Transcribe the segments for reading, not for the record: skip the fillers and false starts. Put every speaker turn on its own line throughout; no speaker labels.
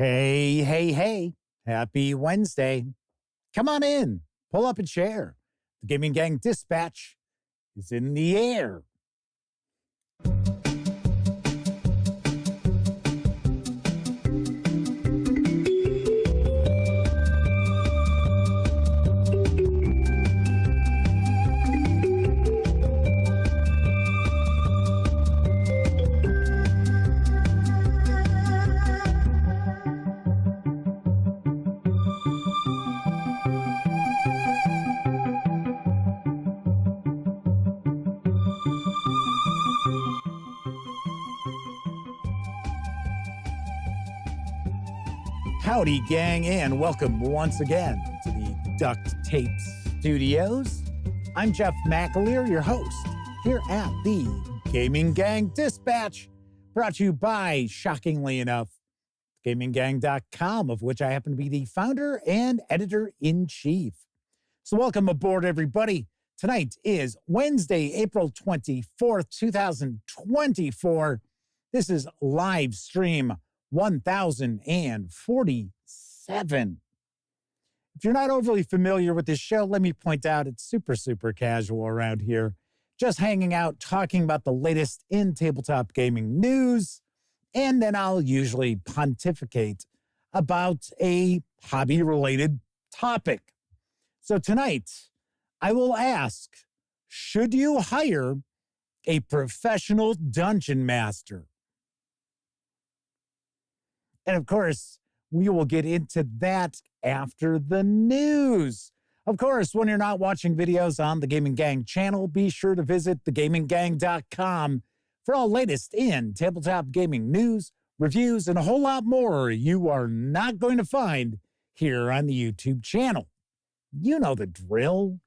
Hey, hey, hey. Happy Wednesday. Come on in. Pull up a chair. The Gaming Gang Dispatch is in the air. Howdy, gang, and welcome once again to the Duct Tape Studios. I'm Jeff McAleer, your host, here at the Gaming Gang Dispatch, brought to you by, shockingly enough, GamingGang.com, of which I happen to be the founder and editor-in-chief. So welcome aboard, everybody. Tonight is Wednesday, April 24th, 2024. This is live stream 1047. If you're not overly familiar with this show, let me point out it's super casual around here. Just hanging out, talking about the latest in tabletop gaming news, and then I'll usually pontificate about a hobby-related topic. So tonight, I will ask, should you hire a professional dungeon master? And of course, we will get into that after the news. Of course, when you're not watching videos on the Gaming Gang channel, be sure to visit thegaminggang.com for all latest in tabletop gaming news, reviews, and a whole lot more you are not going to find here on the YouTube channel. You know the drill.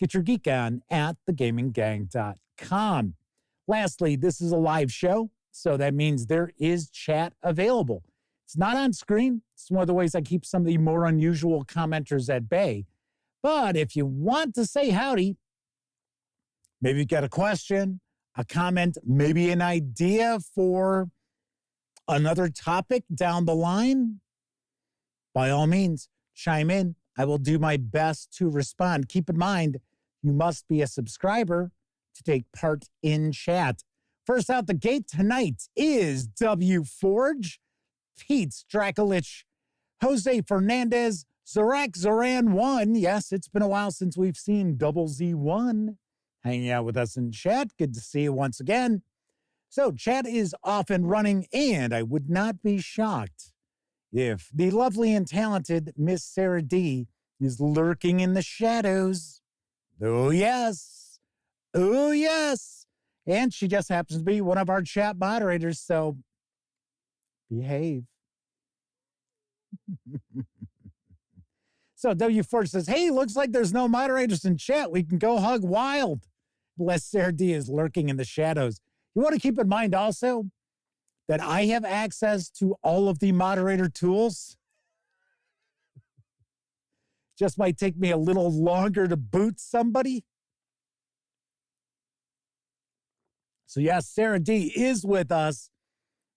Get your geek on at thegaminggang.com. Lastly, this is a live show, so that means there is chat available. It's not on screen. It's one of the ways I keep some of the more unusual commenters at bay. But if you want to say howdy, maybe you've got a question, a comment, maybe an idea for another topic down the line, by all means, chime in. I will do my best to respond. Keep in mind, you must be a subscriber to take part in chat. First out the gate tonight is W Forge, Pete Strakulich, Jose Fernandez, Zorak Zoran 1. Yes, it's been a while since we've seen Double Z1 hanging out with us in chat. Good to see you once again. So chat is off and running, and I would not be shocked if the lovely and talented Miss Sarah D is lurking in the shadows. Oh, yes. Oh, yes. And she just happens to be one of our chat moderators, so behave. So W Force says, hey, looks like there's no moderators in chat. We can go hug wild. Unless Sarah D is lurking in the shadows. You want to keep in mind also that I have access to all of the moderator tools. Just might take me a little longer to boot somebody. So yes, Sarah D is with us.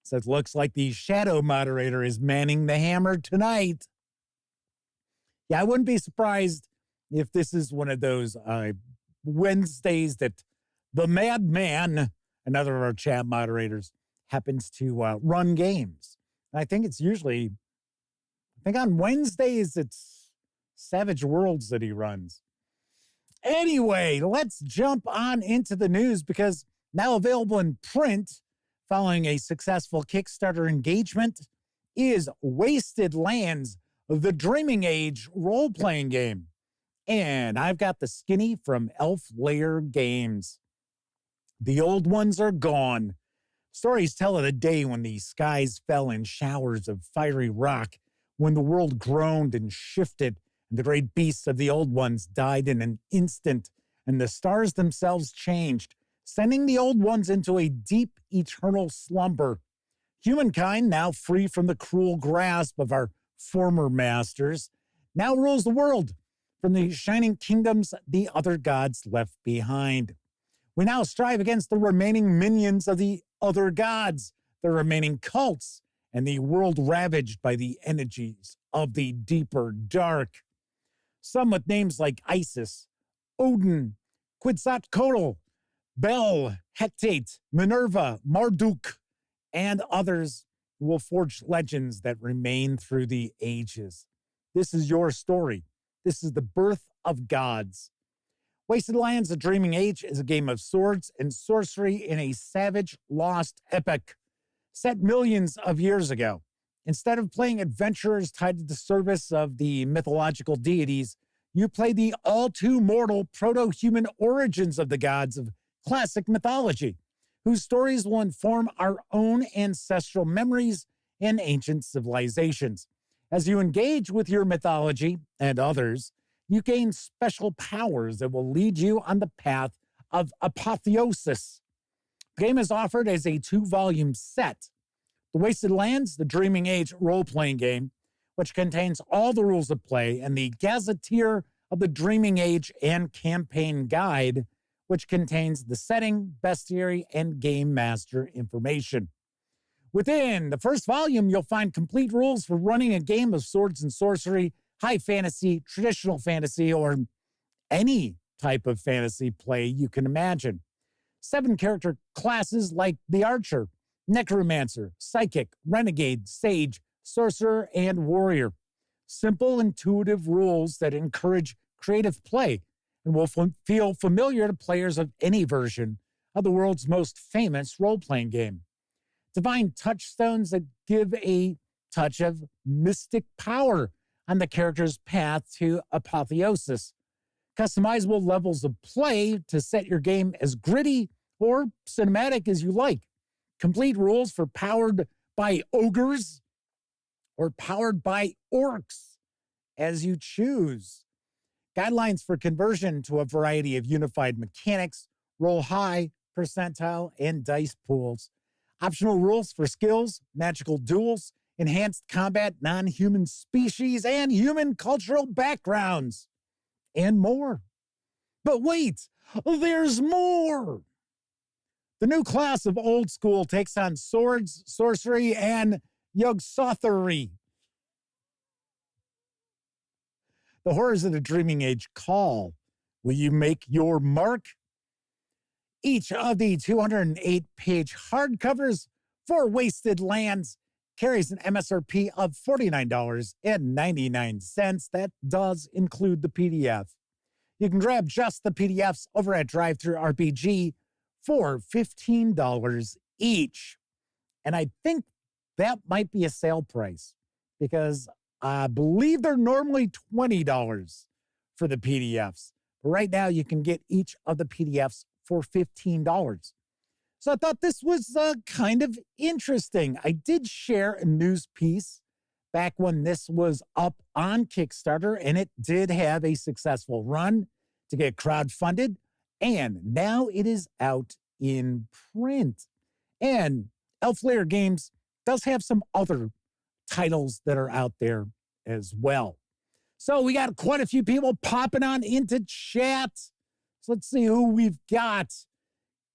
So it looks like the shadow moderator is manning the hammer tonight. Yeah, I wouldn't be surprised if this is one of those Wednesdays that the madman, another of our chat moderators, happens to run games. And I think it's usually, on Wednesdays, it's Savage Worlds that he runs. Anyway, let's jump on into the news because now available in print, following a successful Kickstarter engagement, is Wasted Lands, the Dreaming Age role-playing game. And I've got the skinny from Lair Games. The old ones are gone. Stories tell of the day when the skies fell in showers of fiery rock, when the world groaned and shifted, and the great beasts of the old ones died in an instant, and the stars themselves changed, sending the old ones into a deep, eternal slumber. Humankind, now free from the cruel grasp of our former masters, now rules the world from the shining kingdoms the other gods left behind. We now strive against the remaining minions of the other gods, the remaining cults, and the world ravaged by the energies of the deeper dark. Some with names like Isis, Odin, Quetzalcoatl, Bel, Hecate, Minerva, Marduk, and others will forge legends that remain through the ages. This is your story. This is the birth of gods. Wasted Lands, A Dreaming Age is a game of swords and sorcery in a savage, lost epic set millions of years ago. Instead of playing adventurers tied to the service of the mythological deities, you play the all-too-mortal proto-human origins of the gods of classic mythology, whose stories will inform our own ancestral memories and ancient civilizations. As you engage with your mythology and others, you gain special powers that will lead you on the path of apotheosis. The game is offered as a 2-volume set. The Wasted Lands, The Dreaming Age role-playing game, which contains all the rules of play, and the Gazetteer of the Dreaming Age and Campaign Guide, which contains the setting, bestiary, and game master information. Within the first volume, you'll find complete rules for running a game of swords and sorcery, high fantasy, traditional fantasy, or any type of fantasy play you can imagine. 7 character classes like the Archer, Necromancer, Psychic, Renegade, Sage, Sorcerer, and Warrior. Simple, intuitive rules that encourage creative play and will feel familiar to players of any version of the world's most famous role-playing game. Divine touchstones that give a touch of mystic power on the character's path to apotheosis. Customizable levels of play to set your game as gritty or cinematic as you like. Complete rules for powered by ogres or powered by orcs as you choose. Guidelines for conversion to a variety of unified mechanics, roll high, percentile, and dice pools. Optional rules for skills, magical duels, enhanced combat, non-human species, and human cultural backgrounds, and more. But wait, there's more! The new class of old school takes on swords, sorcery, and yog-sothory. The horrors of the Dreaming Age call. Will you make your mark? Each of the 208-page hardcovers for Wasted Lands carries an MSRP of $49.99. That does include the PDF. You can grab just the PDFs over at DriveThruRPG for $15 each. And I think that might be a sale price because I believe they're normally $20 for the PDFs. But right now, you can get each of the PDFs for $15. So I thought this was kind of interesting. I did share a news piece back when this was up on Kickstarter, and it did have a successful run to get crowdfunded, and now it is out in print. And Lair Games does have some other titles that are out there as well. So we got quite a few people popping on into chat. So let's see who we've got.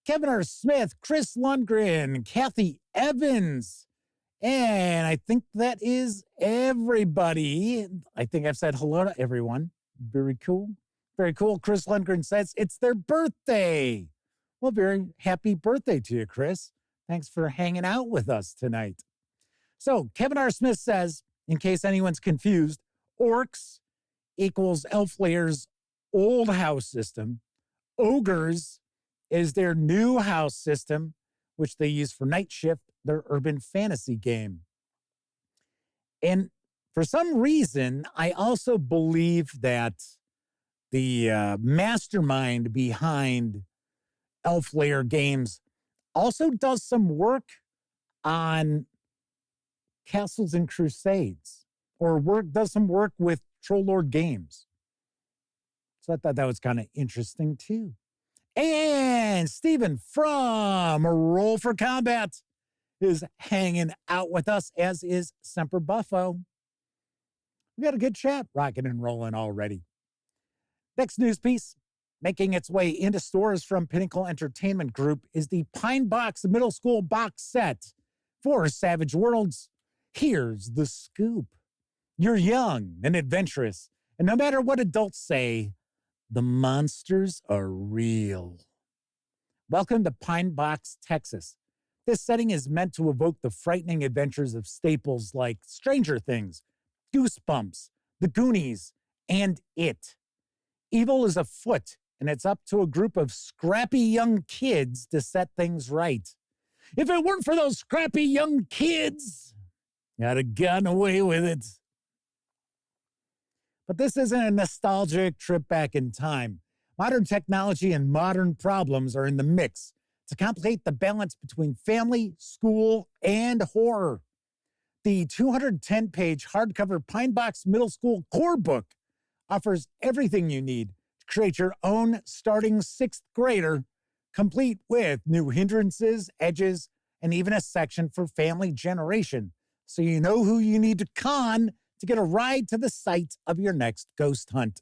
Kevin R. Smith, Chris Lundgren, Kathy Evans. And I think that is everybody. I think I've said hello to everyone. Very cool. Very cool. Chris Lundgren says it's their birthday. Well, very happy birthday to you, Chris. Thanks for hanging out with us tonight. So Kevin R. Smith says, in case anyone's confused, orcs equals Lair's old house system. Ogres is their new house system, which they use for Night Shift, their urban fantasy game. And for some reason, I also believe that the mastermind behind Lair Games also does some work on Castles and Crusades, or does some work with Troll Lord Games. So I thought that was kind of interesting too. And Stephen from Roll for Combat is hanging out with us, as is Semper Buffo. We got a good chat rocking and rolling already. Next news piece, making its way into stores from Pinnacle Entertainment Group, is the Pine Box Middle School box set for Savage Worlds, Here's the scoop. You're young and adventurous, and no matter what adults say, the monsters are real. Welcome to Pine Box, Texas. This setting is meant to evoke the frightening adventures of staples like Stranger Things, Goosebumps, The Goonies, and It. Evil is afoot, and it's up to a group of scrappy young kids to set things right. If it weren't for those scrappy young kids, I'd have gotten away with it. But this isn't a nostalgic trip back in time. Modern technology and modern problems are in the mix to complicate the balance between family, school, and horror. The 210-page hardcover Pine Box Middle School core book offers everything you need to create your own starting sixth grader, complete with new hindrances, edges, and even a section for family generation, so you know who you need to con to get a ride to the site of your next ghost hunt.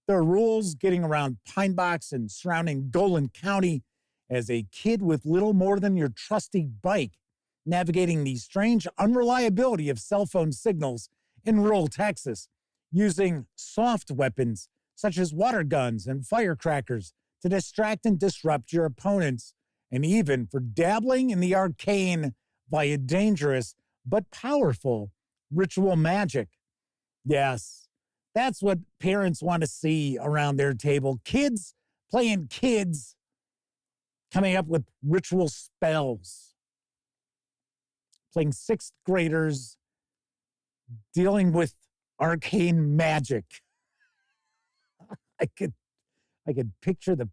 There are rules getting around Pine Box and surrounding Golan County as a kid with little more than your trusty bike, navigating the strange unreliability of cell phone signals in rural Texas, using soft weapons such as water guns and firecrackers to distract and disrupt your opponents, and even for dabbling in the arcane via dangerous but powerful ritual magic. Yes, that's what parents want to see around their table. Kids playing kids, coming up with ritual spells. Playing sixth graders, dealing with arcane magic. I could picture the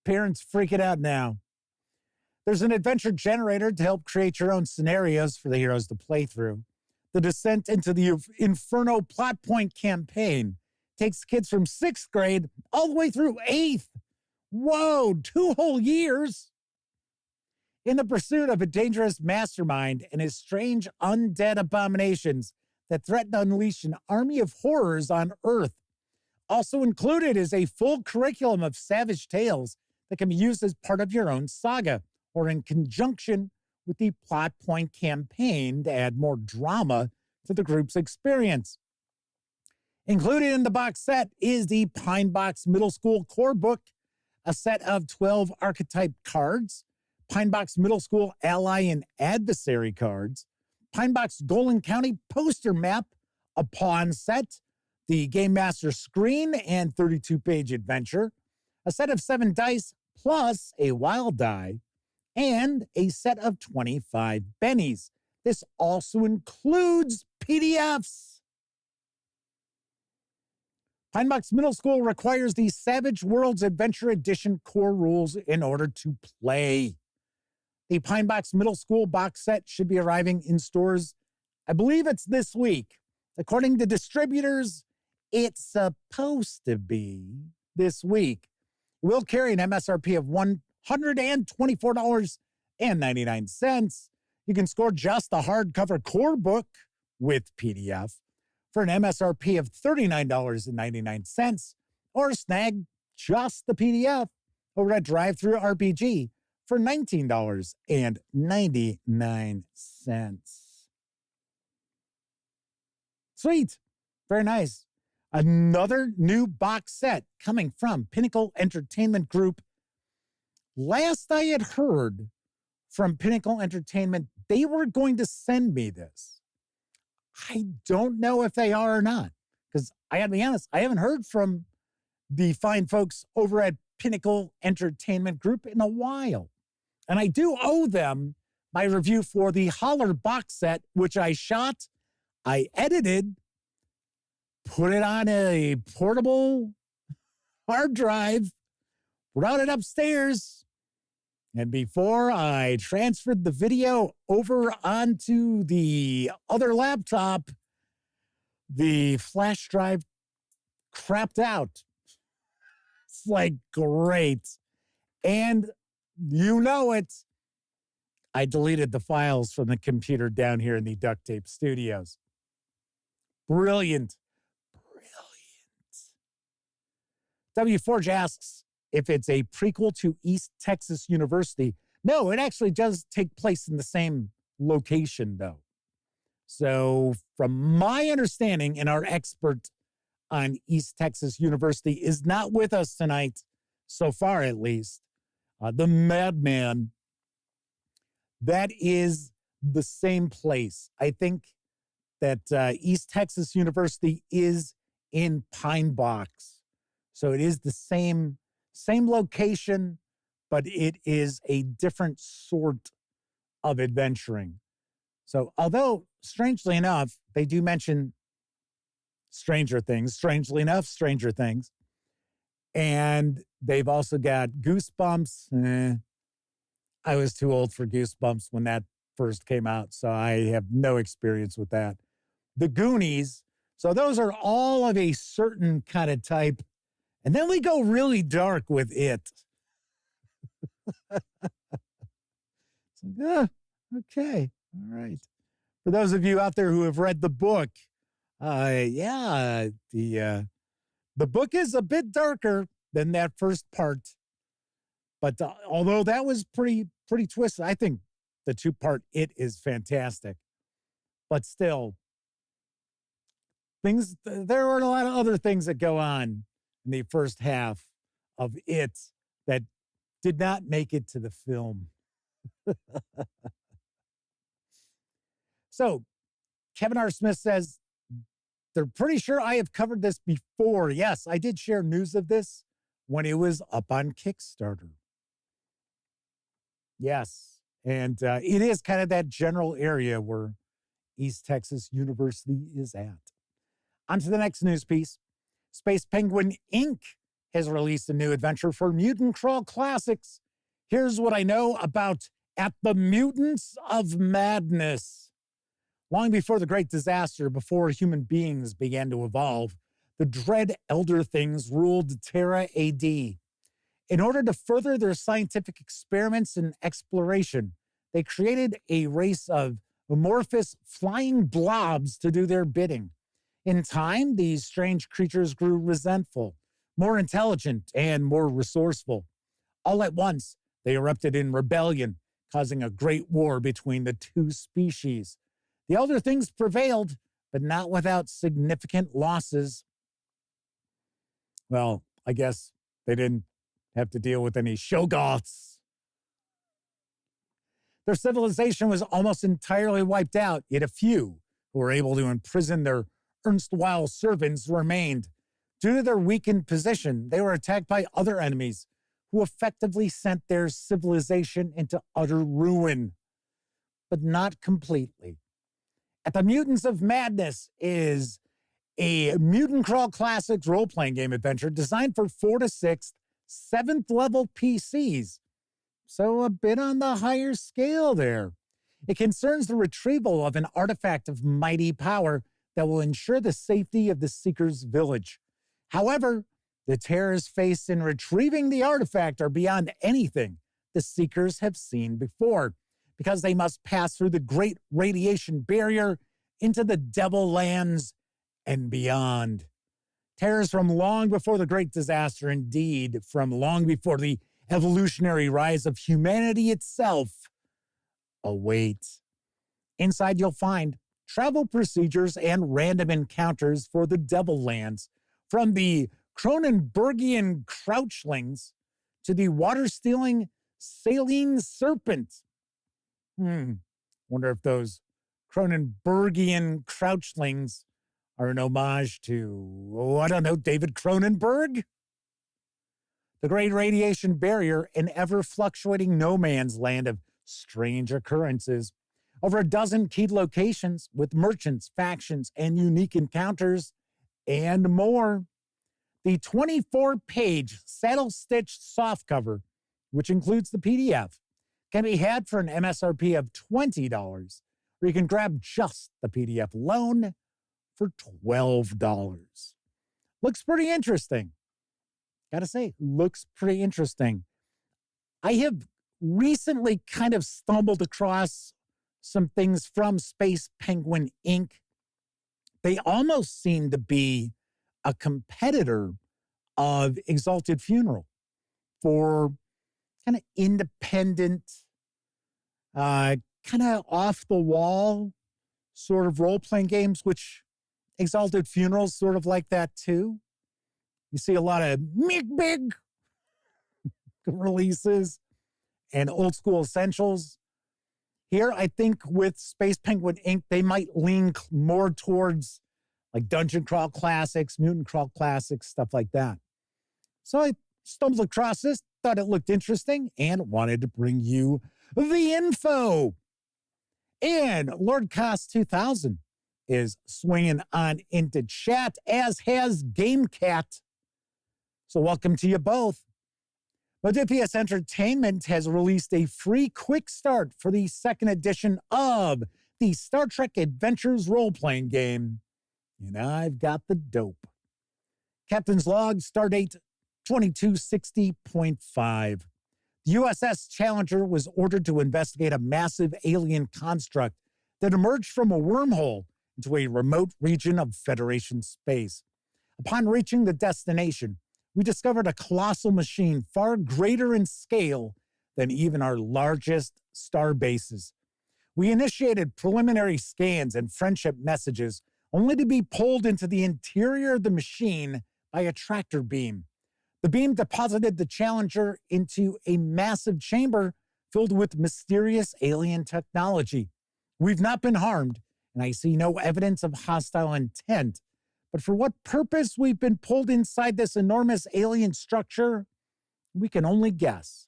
parents freaking out now. There's an adventure generator to help create your own scenarios for the heroes to play through. The Descent into the Inferno plot point campaign takes kids from 6th grade all the way through 8th. Whoa, 2 whole years. In the pursuit of a dangerous mastermind and his strange undead abominations that threaten to unleash an army of horrors on Earth. Also included is a full curriculum of savage tales that can be used as part of your own saga or in conjunction with the plot point campaign to add more drama to the group's experience. Included in the box set is the Pine Box Middle School Core Book, a set of 12 archetype cards, Pine Box Middle School Ally and Adversary cards, Pine Box Golan County poster map, a pawn set, the Game Master screen and 32-page adventure, a set of 7 dice plus a wild die, and a set of 25 bennies. This also includes PDFs. Pine Box Middle School requires the Savage Worlds Adventure Edition core rules in order to play. The Pine Box Middle School box set should be arriving in stores, I believe it's this week. According to distributors, it's supposed to be this week. It will carry an MSRP of $124.99. You can score just the hardcover core book with PDF for an MSRP of $39.99, or snag just the PDF over at Drive-Thru RPG for $19.99. Sweet. Very nice. Another new box set coming from Pinnacle Entertainment Group. Last I had heard from Pinnacle Entertainment, they were going to send me this. I don't know if they are or not, because I got to be honest, I haven't heard from the fine folks over at Pinnacle Entertainment Group in a while. And I do owe them my review for the Holler box set, which I shot, I edited, put it on a portable hard drive, brought it upstairs, and before I transferred the video over onto the other laptop, the flash drive crapped out. It's like, great. And you know it. I deleted the files from the computer down here in the Duct Tape Studios. Brilliant. W4J asks if it's a prequel to East Texas University. No, it actually does take place in the same location, though. So, from my understanding, and our expert on East Texas University is not with us tonight, so far at least, the Madman, that is the same place. I think that East Texas University is in Pine Box. So it is the same location, but it is a different sort of adventuring. So although, strangely enough, they do mention Stranger Things, and they've also got Goosebumps. I was too old for Goosebumps when that first came out, so I have no experience with that. The Goonies. So those are all of a certain kind of type. And then we go really dark with it. It's like, okay. All right. For those of you out there who have read the book, the book is a bit darker than that first part. But although that was pretty twisted, I think the two-part It is fantastic. But still, there are a lot of other things that go on in the first half of It that did not make it to the film. So, Kevin R. Smith says, they're pretty sure I have covered this before. Yes, I did share news of this when it was up on Kickstarter. Yes, and it is kind of that general area where East Texas University is at. On to the next news piece. Space Penguin Inc. has released a new adventure for Mutant Crawl Classics. Here's what I know about At the Mutants of Madness. Long before the Great Disaster, before human beings began to evolve, the dread Elder Things ruled Terra AD. In order to further their scientific experiments and exploration, they created a race of amorphous flying blobs to do their bidding. In time, these strange creatures grew resentful, more intelligent, and more resourceful. All at once, they erupted in rebellion, causing a great war between the two species. The Elder Things prevailed, but not without significant losses. Well, I guess they didn't have to deal with any Shoggoths. Their civilization was almost entirely wiped out, yet a few who were able to imprison their erstwhile servants remained. Due to their weakened position, they were attacked by other enemies who effectively sent their civilization into utter ruin, but not completely. At the Mutants of Madness is a Mutant Crawl Classics role-playing game adventure designed for 4 to 6 7th-level PCs. So a bit on the higher scale there. It concerns the retrieval of an artifact of mighty power that will ensure the safety of the Seeker's village. However, the terrors faced in retrieving the artifact are beyond anything the Seekers have seen before, because they must pass through the great radiation barrier into the Devil Lands and beyond. Terrors from long before the Great Disaster, indeed, from long before the evolutionary rise of humanity itself, await. Inside you'll find travel procedures and random encounters for the Devil Lands, from the Cronenbergian crouchlings to the water-stealing saline serpent. Wonder if those Cronenbergian crouchlings are an homage to, I don't know, David Cronenberg? The Great Radiation Barrier, an ever-fluctuating no man's land of strange occurrences. Over a dozen key locations with merchants, factions, and unique encounters, and more. The 24-page saddle-stitched softcover, which includes the PDF, can be had for an MSRP of $20, or you can grab just the PDF alone for $12. Looks pretty interesting. Gotta say, looks pretty interesting. I have recently kind of stumbled across some things from Space Penguin Inc. They almost seem to be a competitor of Exalted Funeral for kind of independent, kind of off the wall sort of role-playing games, which Exalted Funerals sort of like that too. You see a lot of big releases and old school essentials. Here, I think with Space Penguin Inc., they might lean more towards like Dungeon Crawl Classics, Mutant Crawl Classics, stuff like that. So I stumbled across this, thought it looked interesting, and wanted to bring you the info. And Lord Cost 2000 is swinging on into chat, as has GameCat. So welcome to you both. Modiphius Entertainment has released a free quick start for the second edition of the Star Trek Adventures role-playing game. And I've got the dope. Captain's Log, Stardate 2260.5. The USS Challenger was ordered to investigate a massive alien construct that emerged from a wormhole into a remote region of Federation space. Upon reaching the destination, we discovered a colossal machine far greater in scale than even our largest star bases. We initiated preliminary scans and friendship messages, only to be pulled into the interior of the machine by a tractor beam. The beam deposited the Challenger into a massive chamber filled with mysterious alien technology. We've not been harmed, and I see no evidence of hostile intent. But for what purpose we've been pulled inside this enormous alien structure, we can only guess.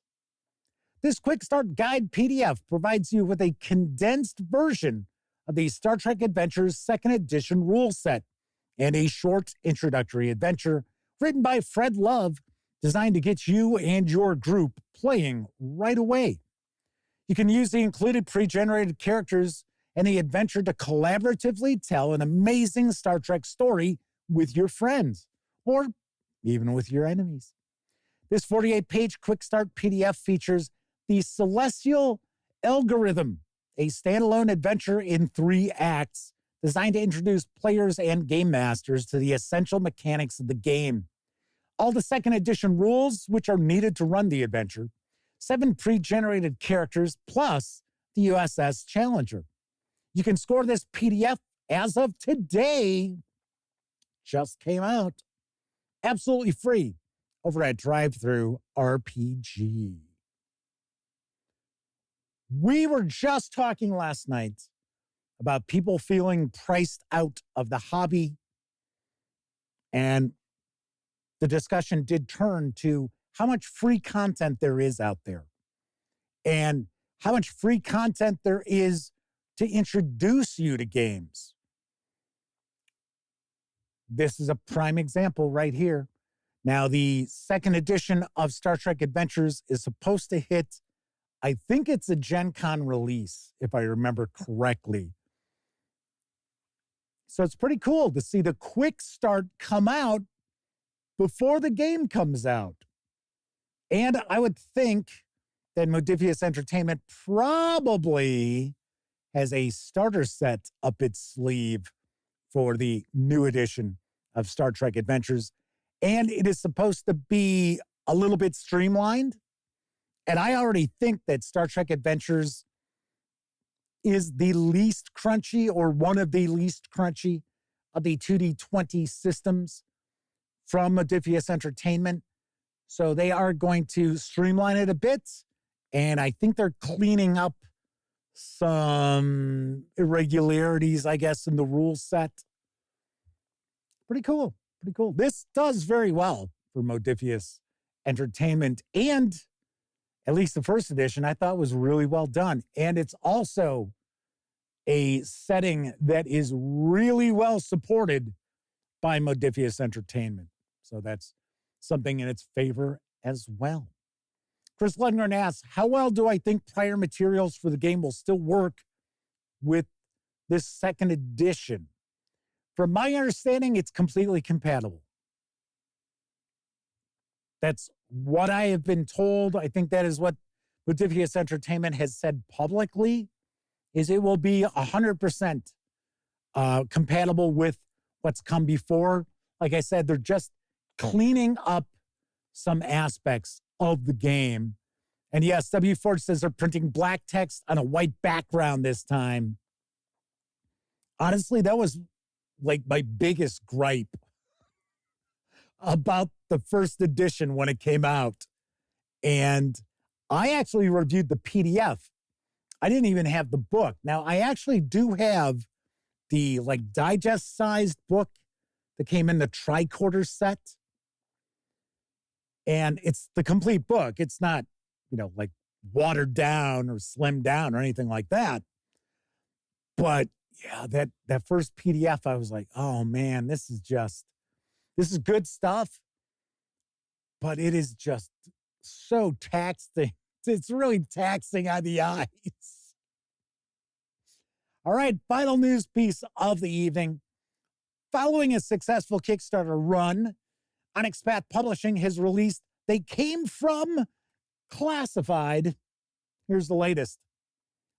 This Quick Start Guide PDF provides you with a condensed version of the Star Trek Adventures 2nd Edition rule set and a short introductory adventure written by Fred Love, designed to get you and your group playing right away. You can use the included pre-generated characters and the adventure to collaboratively tell an amazing Star Trek story with your friends, or even with your enemies. This 48-page Quick Start PDF features the Celestial Algorithm, a standalone adventure in 3 acts designed to introduce players and game masters to the essential mechanics of the game. All the 2nd edition rules, which are needed to run the adventure, 7 pre-generated characters, plus the USS Challenger. You can score this PDF as of today, just came out, absolutely free over at Drive-Thru RPG. We were just talking last night about people feeling priced out of the hobby, and the discussion did turn to how much free content there is out there and how much free content there is to introduce you to games. This is a prime example right here. Now, the 2nd edition of Star Trek Adventures is supposed to hit, I think it's a Gen Con release, if I remember correctly. So it's pretty cool to see the quick start come out before the game comes out. And I would think that Modiphius Entertainment probably has a starter set up its sleeve for the new edition of Star Trek Adventures. And it is supposed to be a little bit streamlined. And I already think that Star Trek Adventures is the least crunchy, or one of the least crunchy, of the 2D20 systems from Modiphius Entertainment. So they are going to streamline it a bit. And I think they're cleaning up some irregularities, I guess, in the rule set. Pretty cool. Pretty cool. This does very well for Modiphius Entertainment. And at least the 1st edition, I thought was really well done. And it's also a setting that is really well supported by Modiphius Entertainment. So that's something in its favor as well. Chris Lundgren asks, how well do I think prior materials for the game will still work with this 2nd edition? From my understanding, it's completely compatible. That's what I have been told. I think that is what Modiphius Entertainment has said publicly, is it will be 100% compatible with what's come before. Like I said, they're just cleaning up some aspects of the game. And yes, W. Ford says they're printing black text on a white background this time. Honestly, that was like my biggest gripe about the first edition when it came out. And I actually reviewed the PDF. I didn't even have the book. Now, I actually do have the like digest-sized book that came in the tricorder set. And it's the complete book. It's not, like watered down or slimmed down or anything like that. But yeah, that first PDF, I was like, oh man, this is good stuff. But it is just so taxing. It's really taxing on the eyes. All right, final news piece of the evening. Following a successful Kickstarter run, Onyx Path Publishing has released They Came From Classified. Here's the latest.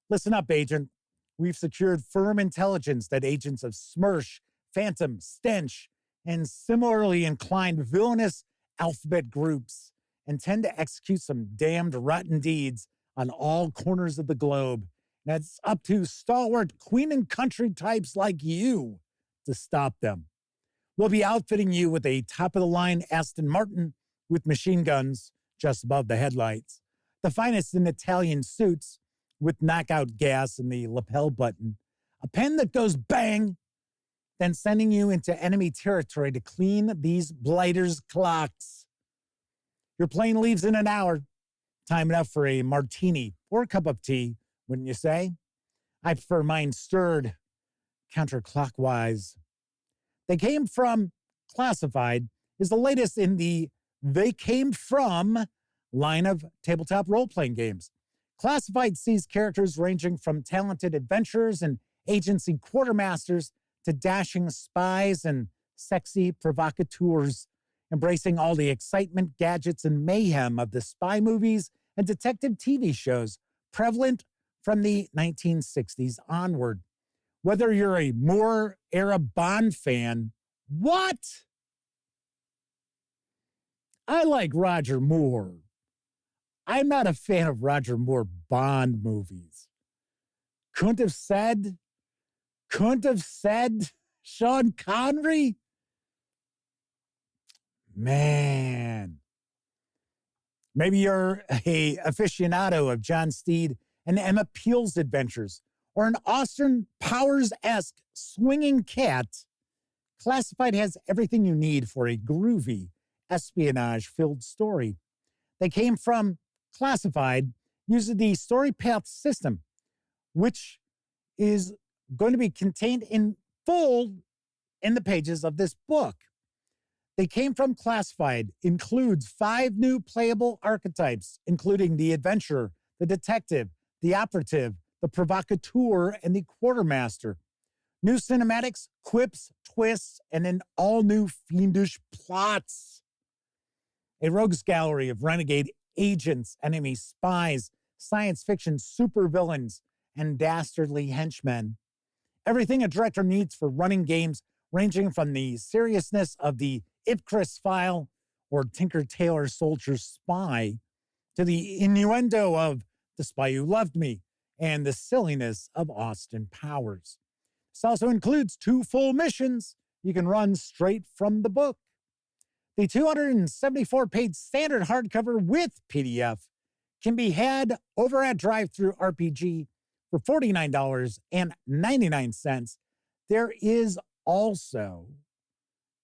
Listen up, agent. We've secured firm intelligence that agents of Smirsh, Phantom, Stench, and similarly inclined villainous alphabet groups intend to execute some damned rotten deeds on all corners of the globe. That's up to stalwart queen and country types like you to stop them. We'll be outfitting you with a top-of-the-line Aston Martin with machine guns just above the headlights, the finest in Italian suits with knockout gas in the lapel button, a pen that goes bang, then sending you into enemy territory to clean these blighters' clocks. Your plane leaves in an hour. Time enough for a martini or a cup of tea, wouldn't you say? I prefer mine stirred counterclockwise. They Came From Classified is the latest in the They Came From line of tabletop role-playing games. Classified sees characters ranging from talented adventurers and agency quartermasters to dashing spies and sexy provocateurs, embracing all the excitement, gadgets, and mayhem of the spy movies and detective TV shows prevalent from the 1960s onward. Whether you're a Moore-era Bond fan, what? I like Roger Moore. I'm not a fan of Roger Moore Bond movies. Couldn't have said Sean Connery? Man. Maybe you're a aficionado of John Steed and Emma Peel's adventures, or an Austin Powers-esque swinging cat. Classified has everything you need for a groovy, espionage-filled story. They Came From Classified uses the story path system, which is going to be contained in full in the pages of this book. They Came From Classified includes 5 new playable archetypes, including the adventurer, the detective, the operative, the provocateur, and the quartermaster. New cinematics, quips, twists, and an all-new fiendish plots. A rogues gallery of renegade agents, enemy spies, science fiction supervillains, and dastardly henchmen. Everything a director needs for running games, ranging from the seriousness of the Ipcris File or Tinker Tailor Soldier Spy to the innuendo of The Spy Who Loved Me and the silliness of Austin Powers. This also includes 2 full missions you can run straight from the book. The 274-page standard hardcover with PDF can be had over at Drive-Thru RPG for $49.99. There is also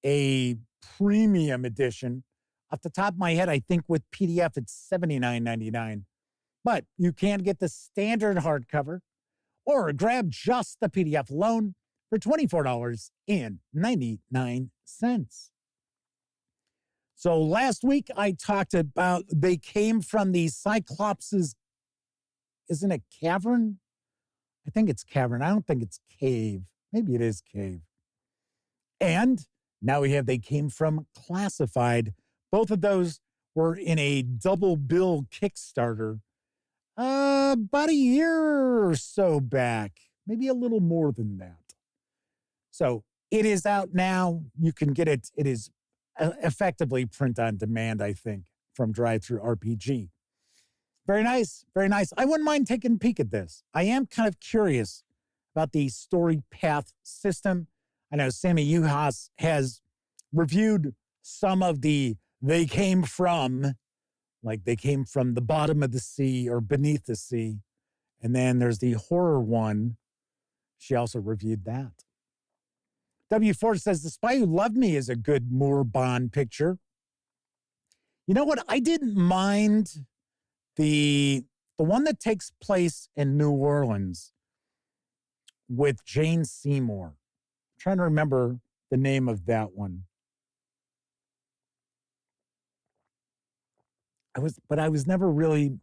a premium edition. Off the top of my head, I think with PDF, it's $79.99. But you can get the standard hardcover or grab just the PDF alone for $24.99. So last week, I talked about They Came From the Cyclops' isn't it cavern? I think it's cavern. I don't think it's cave. Maybe it is cave. And now we have They Came From Classified. Both of those were in a double bill Kickstarter about a year or so back, maybe a little more than that. So it is out now. You can get it. It is effectively print on demand, I think, from Drive-Thru RPG. Very nice. Very nice. I wouldn't mind taking a peek at this. I am kind of curious about the story path system. I know Sammy Uhas has reviewed some of the they came from, like they came from the bottom of the sea or beneath the sea. And then there's the horror one. She also reviewed that. W4 says, The Spy Who Loved Me is a good Moore Bond picture. You know what? I didn't mind the one that takes place in New Orleans with Jane Seymour. I'm trying to remember the name of that one. I was never really.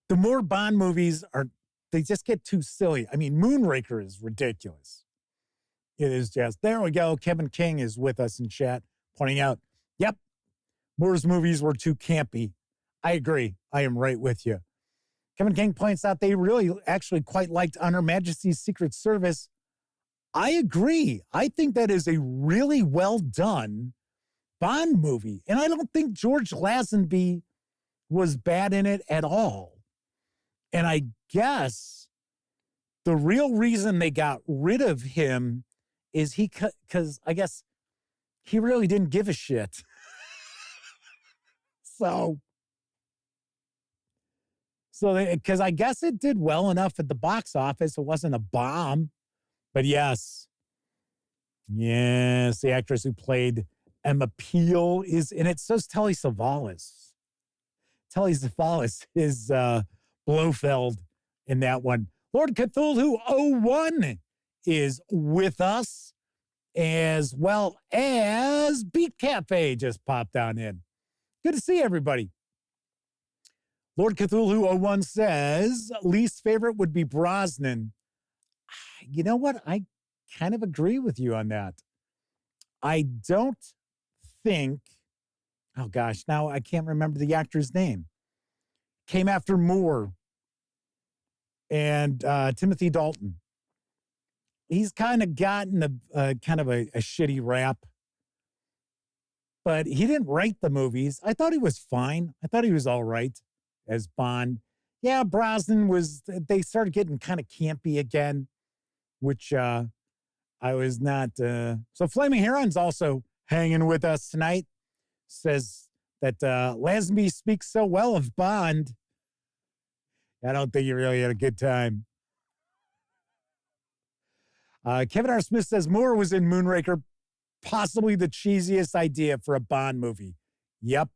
The Moore Bond movies they just get too silly. I mean, Moonraker is ridiculous. It is just, there we go. Kevin King is with us in chat, pointing out, yep, Moore's movies were too campy. I agree. I am right with you. Kevin King points out they really actually quite liked On Her Majesty's Secret Service. I agree. I think that is a really well done Bond movie. And I don't think George Lazenby was bad in it at all. And I guess the real reason they got rid of him is because I guess he really didn't give a shit. So because I guess it did well enough at the box office. It wasn't a bomb. But yes, the actress who played Emma Peel is in it. So is Telly Savalas. Telly Savalas is Blofeld in that one. Lord Cthulhu 01 is with us, as well as Beat Cafe just popped on in. Good to see everybody. Lord Cthulhu 01 says, least favorite would be Brosnan. You know what? I kind of agree with you on that. I don't think, oh gosh, now I can't remember the actor's name. Came after Moore and Timothy Dalton. He's kind of gotten a shitty rap, but he didn't write the movies. I thought he was fine. I thought he was all right as Bond. Yeah, Brosnan they started getting kind of campy again, which I was not. So Flaming Heron's also hanging with us tonight. Says that Lazenby speaks so well of Bond. I don't think you really had a good time. Kevin R. Smith says Moore was in Moonraker, possibly the cheesiest idea for a Bond movie. Yep.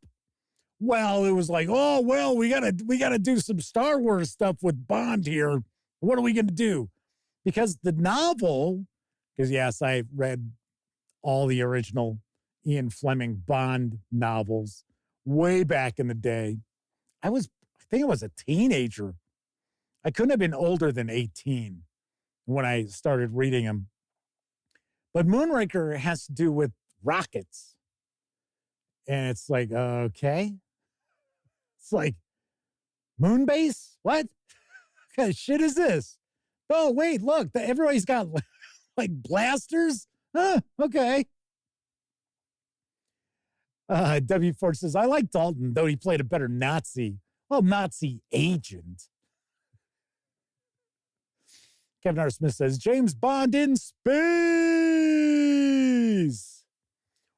Well, it was like, oh, well, we gotta do some Star Wars stuff with Bond here. What are we gonna do? Because the novel, because yes, I read all the original Ian Fleming Bond novels way back in the day. I think I was a teenager. I couldn't have been older than 18 when I started reading them. But Moonraker has to do with rockets. And it's like, okay. It's like, moon base? What? What kind of shit is this? Oh, wait, look, everybody's got like blasters? Huh, okay. W4 says, I like Dalton, though he played a better Nazi. Well, Nazi agent. Kevin R. Smith says, James Bond in space.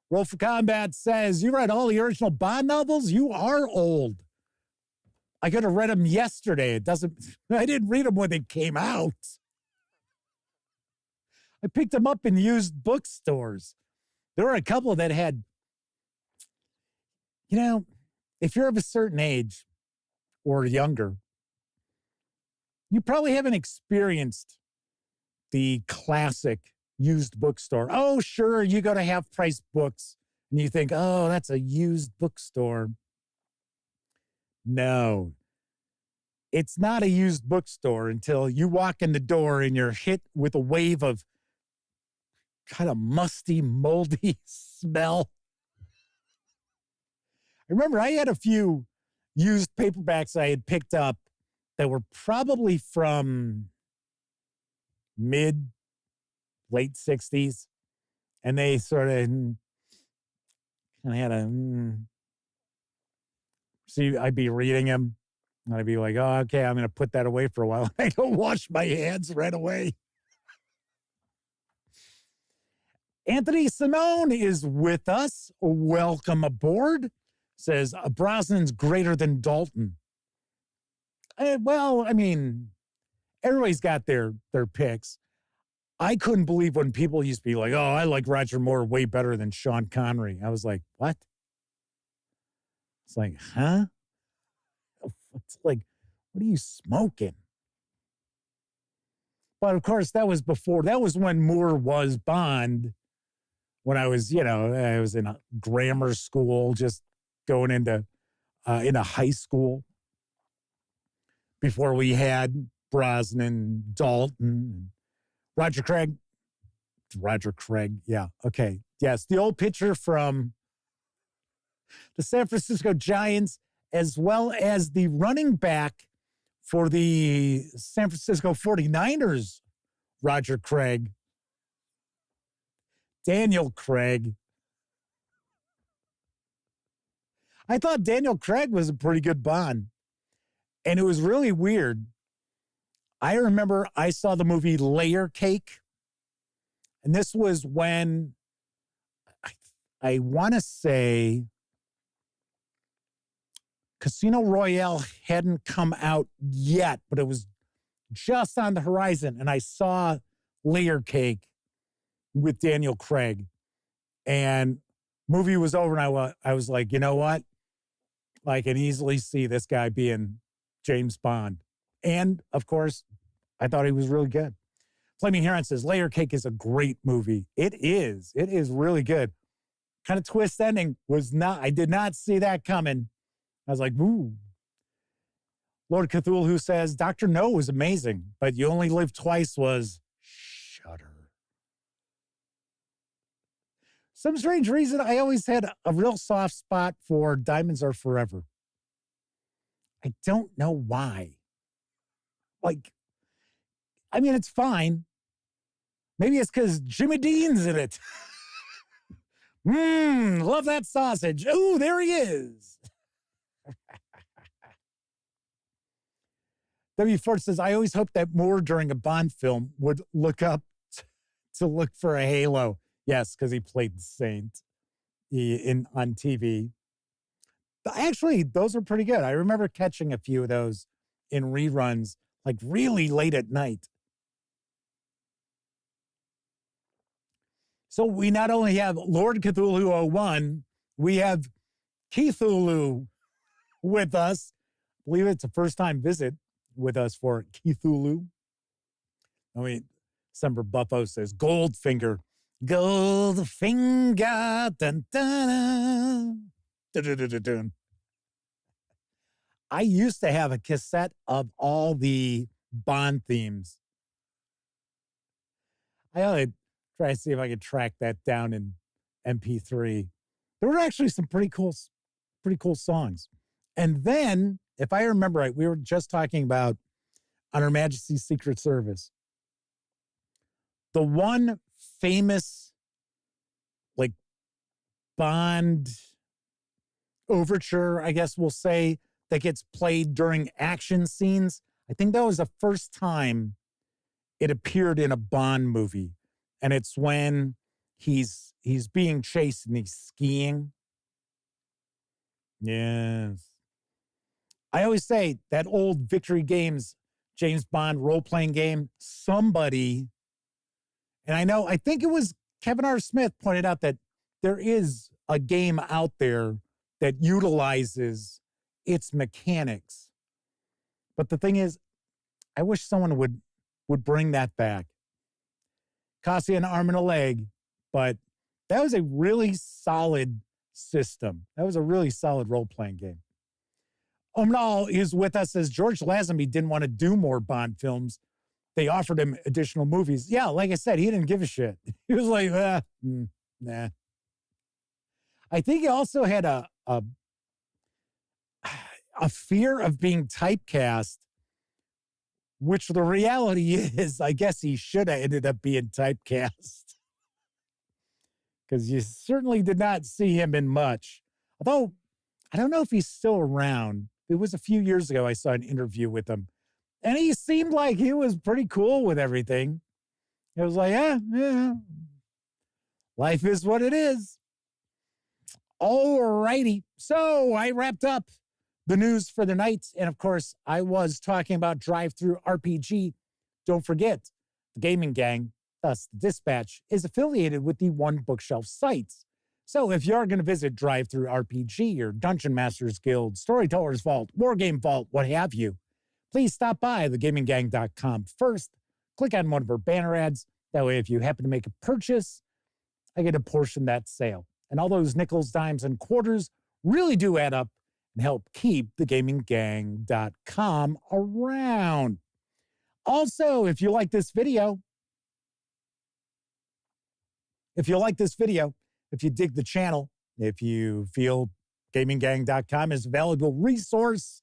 Roll for Combat says, you read all the original Bond novels? You are old. I could have read them yesterday. I didn't read them when they came out. I picked them up in used bookstores. There were a couple that had, if you're of a certain age or younger, you probably haven't experienced the classic used bookstore. Oh, sure, you go to Half Price Books and you think, oh, that's a used bookstore. No, it's not a used bookstore until you walk in the door and you're hit with a wave of kind of musty, moldy smell. I remember I had a few used paperbacks I had picked up that were probably from late 60s. And they sort of had see, I'd be reading them And I'd be like, oh, okay, I'm going to put that away for a while. I don't wash my hands right away. Anthony Simone is with us. Welcome aboard. Says, Brosnan's greater than Dalton. Well, I mean, everybody's got their picks. I couldn't believe when people used to be like, oh, I like Roger Moore way better than Sean Connery. I was like, what? It's like, huh? It's like, what are you smoking? But of course, that was when Moore was Bond. When I was, I was in a grammar school, just going into high school. Before we had Brosnan, Dalton, Roger Craig. Yeah. Okay. Yes. The old pitcher from the San Francisco Giants, as well as the running back for the San Francisco 49ers, Roger Craig. Daniel Craig. I thought Daniel Craig was a pretty good Bond. And it was really weird. I remember I saw the movie Layer Cake. And this was when I want to say Casino Royale hadn't come out yet, but it was just on the horizon. And I saw Layer Cake with Daniel Craig. And movie was over, and I was like, you know what? I can easily see this guy being James Bond. And, of course, I thought he was really good. Flaming Heron says, Layer Cake is a great movie. It is. It is really good. Kind of twist ending I did not see that coming. I was like, ooh. Lord Cthulhu says, Dr. No was amazing, but You Only Live Twice was Shudder. Some strange reason, I always had a real soft spot for Diamonds Are Forever. I don't know why. It's fine. Maybe it's because Jimmy Dean's in it. Love that sausage. Ooh, there he is. W. Ford says, I always hoped that Moore during a Bond film would look up to look for a halo. Yes, because he played the Saint on TV. But actually, those are pretty good. I remember catching a few of those in reruns, like really late at night. So we not only have Lord Cthulhu 01, we have Cthulhu with us. I believe it's a first-time visit with us for Cthulhu. Semper Buffo says, Goldfinger. Goldfinger. Dun, dun, dun, dun, dun, dun, dun. I used to have a cassette of all the Bond themes. I ought to try to see if I could track that down in MP3. There were actually some pretty cool songs. And then, if I remember right, we were just talking about On Her Majesty's Secret Service. The one famous, Bond overture, I guess we'll say, that gets played during action scenes. I think that was the first time it appeared in a Bond movie. And it's when he's being chased and he's skiing. Yes. I always say that old Victory Games, James Bond role-playing game, somebody, and I think it was Kevin R. Smith pointed out that there is a game out there that utilizes its mechanics. But the thing is, I wish someone would bring that back. Cost you an arm and a leg, but that was a really solid system. That was a really solid role-playing game. Omnal is with us as George Lazenby didn't want to do more Bond films. They offered him additional movies. Yeah, like I said, he didn't give a shit. He was like, nah. I think he also had a fear of being typecast, which the reality is, I guess he should have ended up being typecast. Because you certainly did not see him in much. Although, I don't know if he's still around. it was a few years ago I saw an interview with him, and he seemed like he was pretty cool with everything. It was like, yeah, life is what it is. All righty. So I wrapped up the news for the night. And of course, I was talking about Drive-Thru RPG. Don't forget, the Gaming Gang, thus the Dispatch, is affiliated with the One Bookshelf sites. So if you're going to visit Drive-Thru RPG or Dungeon Masters Guild, Storyteller's Vault, Wargame Vault, what have you, please stop by thegaminggang.com first. Click on one of our banner ads. That way, if you happen to make a purchase, I get a portion of that sale. And all those nickels, dimes, and quarters really do add up and help keep thegaminggang.com around. Also, if you like this video, if you dig the channel, if you feel gaminggang.com is a valuable resource,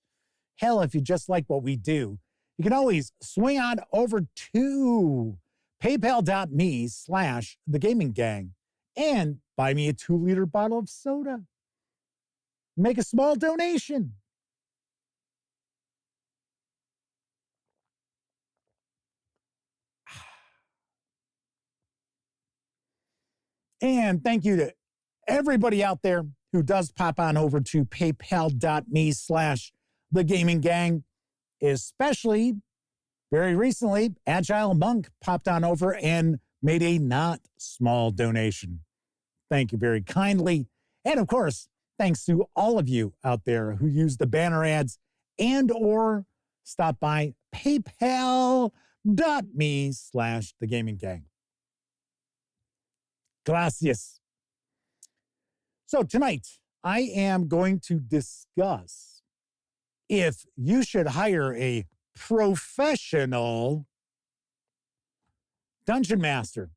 hell, if you just like what we do, you can always swing on over to paypal.me/thegaminggang and buy me a 2-liter bottle of soda. Make a small donation. And thank you to everybody out there who does pop on over to paypal.me/thegaminggang, especially very recently, Agile Monk popped on over and made a not small donation. Thank you very kindly. And of course, thanks to all of you out there who use the banner ads and or stop by paypal.me/thegaminggang. Gracias. So tonight, I am going to discuss if you should hire a professional dungeon master.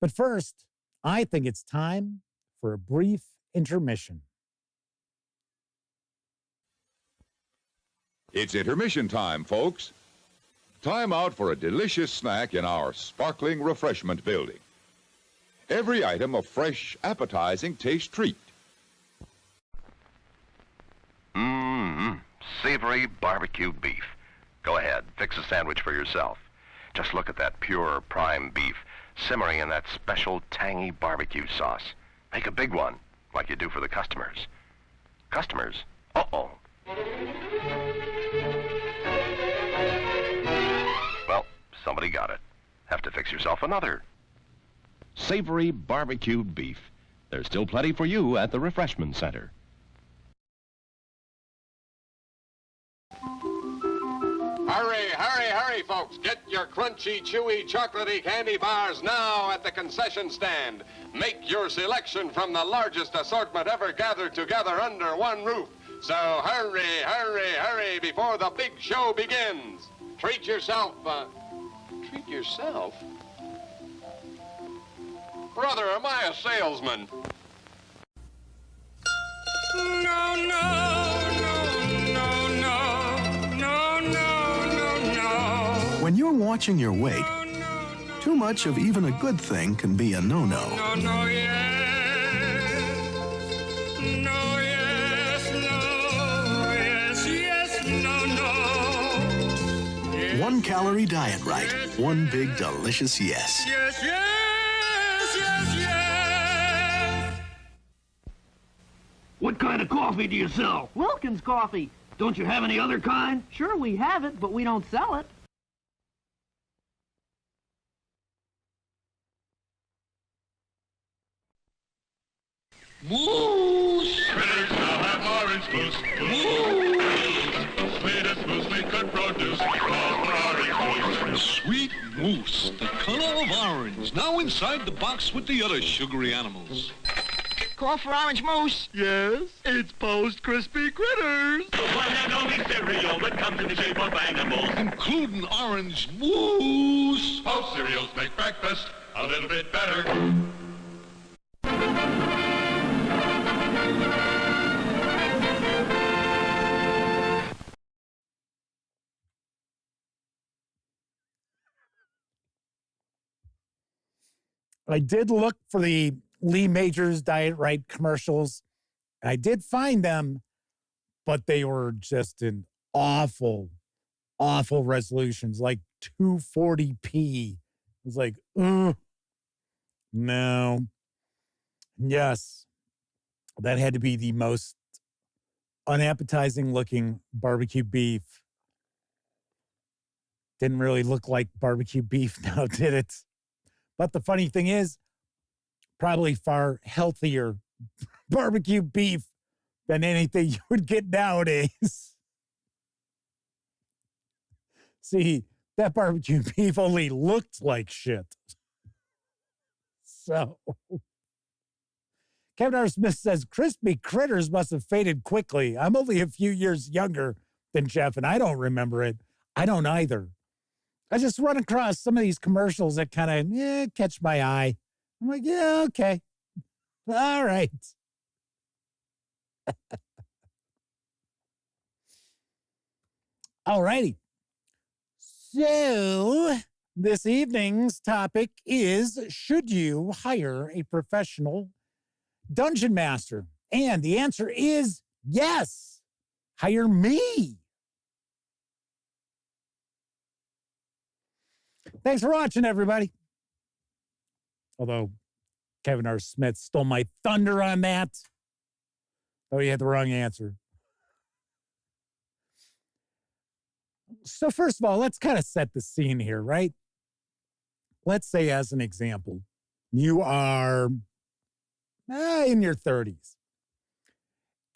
But first, I think it's time for a brief intermission.
It's intermission time, folks. Time out for a delicious snack in our sparkling refreshment building. Every item a fresh, appetizing taste treat.
Savory barbecue beef. Go ahead, fix a sandwich for yourself. Just look at that pure prime beef simmering in that special tangy barbecue sauce. Make a big one, like you do for the customers. Customers? Uh-oh. Well, somebody got it. Have to fix yourself another.
Savory barbecued beef. There's still plenty for you at the Refreshment Center.
Hurry, hurry, hurry, folks. Get your crunchy, chewy, chocolatey candy bars now at the concession stand. Make your selection from the largest assortment ever gathered together under one roof. So hurry, hurry, hurry before the big show begins. Treat yourself. Treat yourself? Brother, am I a salesman?
No, no, no, no, no, no, no, no, no.
When you're watching your weight, too much of even a good thing can be a no-no.
No, no, yes. No, yes, no, yes, yes, no, no. Yes,
1 calorie diet right. One big delicious yes.
yes, yes, yes, yes.
What kind of coffee do you sell?
Wilkins coffee.
Don't you have any other kind?
Sure, we have it, but we don't sell it.
Moose!
Critters now have orange mousse. Moose! The sweetest mousse we could produce. Call for orange mousse.
Sweet mousse, the color of orange, now inside the box with the other sugary animals.
Call for orange moose.
Yes, it's Post Crispy Critters. The one and only cereal that comes in the shape of animals.
Including orange mousse.
Post cereals make breakfast a little bit better.
I did look for the Lee Majors Diet Right commercials. I did find them, but they were just in awful, awful resolutions, like 240p. It was like, no. Yes, that had to be the most unappetizing looking barbecue beef. Didn't really look like barbecue beef now, did it? But the funny thing is, probably far healthier barbecue beef than anything you would get nowadays. See, that barbecue beef only looked like shit. So, Kevin R. Smith says, crispy critters must have faded quickly. I'm only a few years younger than Jeff, and I don't remember it. I don't either. I just run across some of these commercials that kind of catch my eye. I'm like, yeah, okay. All right. All righty. So, this evening's topic is, should you hire a professional dungeon master? And the answer is yes. Hire me. Thanks for watching, everybody. Although Kevin R. Smith stole my thunder on that. Oh, he had the wrong answer. So first of all, let's kind of set the scene here, right? Let's say, as an example, you are in your 30s.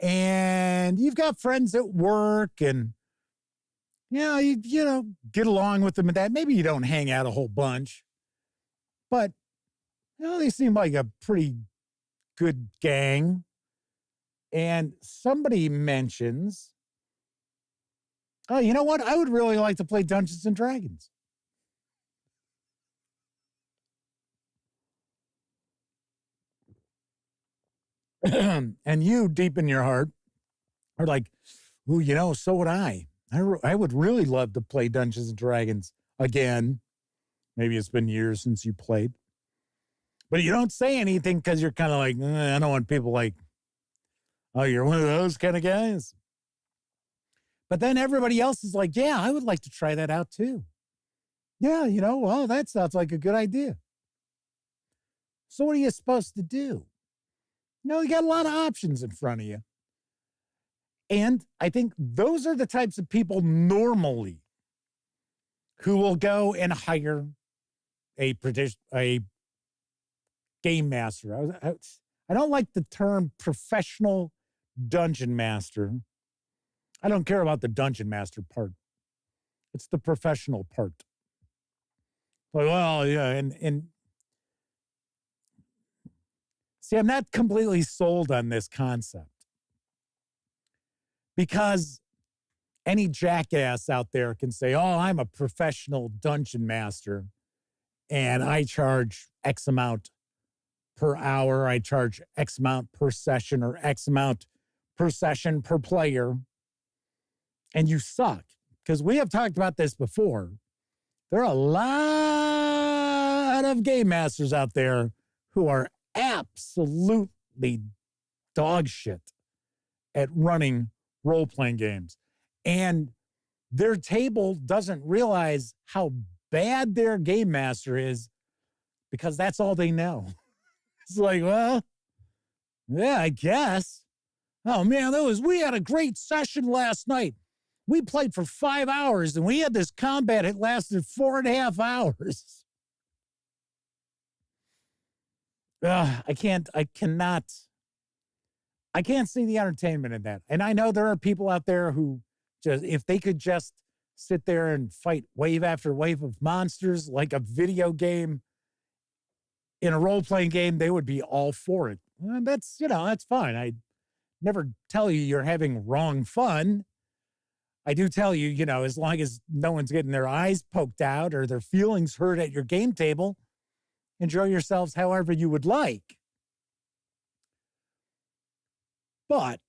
And you've got friends at work and, you get along with them and that. Maybe you don't hang out a whole bunch. But, they seem like a pretty good gang. And somebody mentions, oh, you know what? I would really like to play Dungeons and Dragons. And you, deep in your heart, are like, ooh, so would I. I would really love to play Dungeons and Dragons again. Maybe it's been years since you played. But you don't say anything because you're kind of like, I don't want people like, oh, you're one of those kind of guys. But then everybody else is like, yeah, I would like to try that out too. Yeah, well, that sounds like a good idea. So what are you supposed to do? You got a lot of options in front of you. And I think those are the types of people normally who will go and hire a game master. I don't like the term professional dungeon master. I don't care about the dungeon master part. It's the professional part. Like, well, yeah, and see, I'm not completely sold on this concept. Because any jackass out there can say, oh, I'm a professional dungeon master and I charge X amount per hour. I charge X amount per session or X amount per session per player. And you suck. Because we have talked about this before. There are a lot of game masters out there who are absolutely dog shit at running role-playing games. And their table doesn't realize how bad their game master is because that's all they know. It's like, well, yeah, I guess. Oh, man, we had a great session last night. We played for 5 hours, and we had this combat. It lasted 4.5 hours. I can't see the entertainment in that. And I know there are people out there who just, if they could just sit there and fight wave after wave of monsters like a video game in a role-playing game, they would be all for it. And that's fine. I never tell you you're having wrong fun. I do tell you, as long as no one's getting their eyes poked out or their feelings hurt at your game table, enjoy yourselves however you would like. But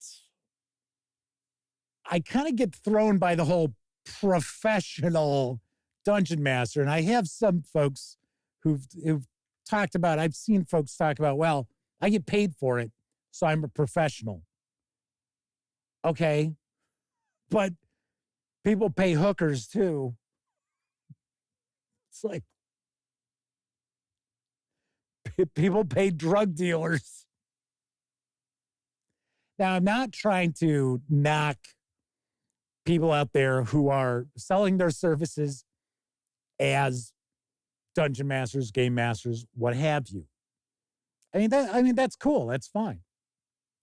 I kind of get thrown by the whole professional dungeon master. And I have some folks who've talked about, I've seen folks talk about, well, I get paid for it, so I'm a professional. Okay, but people pay hookers too. It's like people pay drug dealers. Now, I'm not trying to knock people out there who are selling their services as dungeon masters, game masters, what have you. I mean, that's cool. That's fine.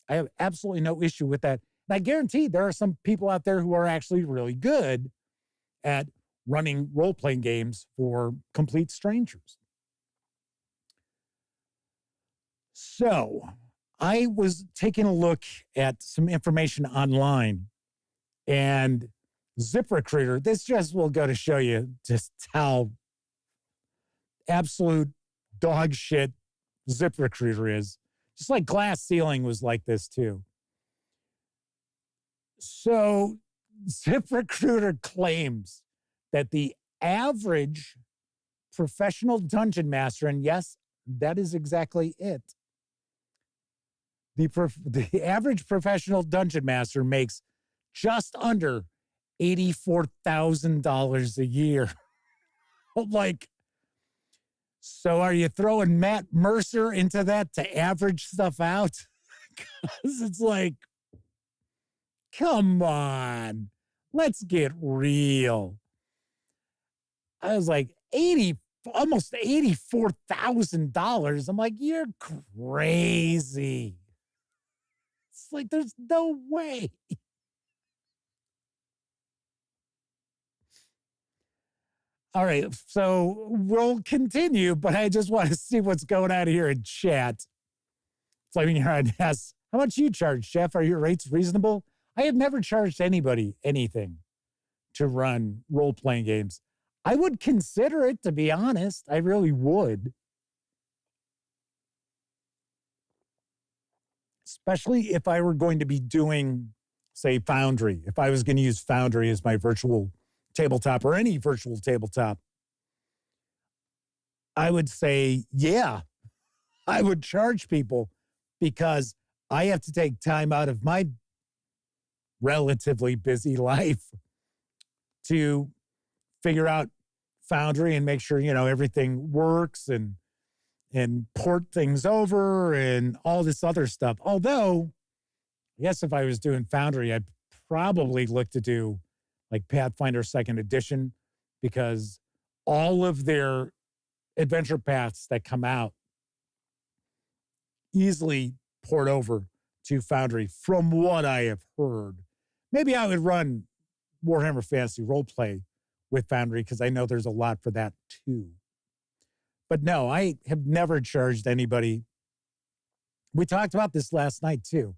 I have absolutely no issue with that. And I guarantee there are some people out there who are actually really good at running role-playing games for complete strangers. So I was taking a look at some information online, and ZipRecruiter, this just will go to show you just how absolute dog shit ZipRecruiter is. Just like Glass Ceiling was like this too. So ZipRecruiter claims that the average professional dungeon master, and yes, that is exactly it. The average professional dungeon master makes just under $84,000 a year. Like, so are you throwing Matt Mercer into that to average stuff out? Because it's like, come on, let's get real. I was like, almost $84,000. I'm like, you're crazy. It's like, there's no way. All right, so we'll continue, but I just want to see what's going on here in chat. Flaming Heron asks, how much you charge, Chef? Are your rates reasonable? I have never charged anybody anything to run role-playing games. I would consider it, to be honest. I really would. Especially if I were going to be doing, say, Foundry. If I was going to use Foundry as my virtual tabletop or any virtual tabletop, I would say, yeah, I would charge people because I have to take time out of my relatively busy life to figure out Foundry and make sure, everything works and port things over and all this other stuff. Although, I guess if I was doing Foundry, I'd probably look to do like Pathfinder 2nd Edition, because all of their adventure paths that come out easily port over to Foundry, from what I have heard. Maybe I would run Warhammer Fantasy Roleplay with Foundry, because I know there's a lot for that too. But no, I have never charged anybody. We talked about this last night too.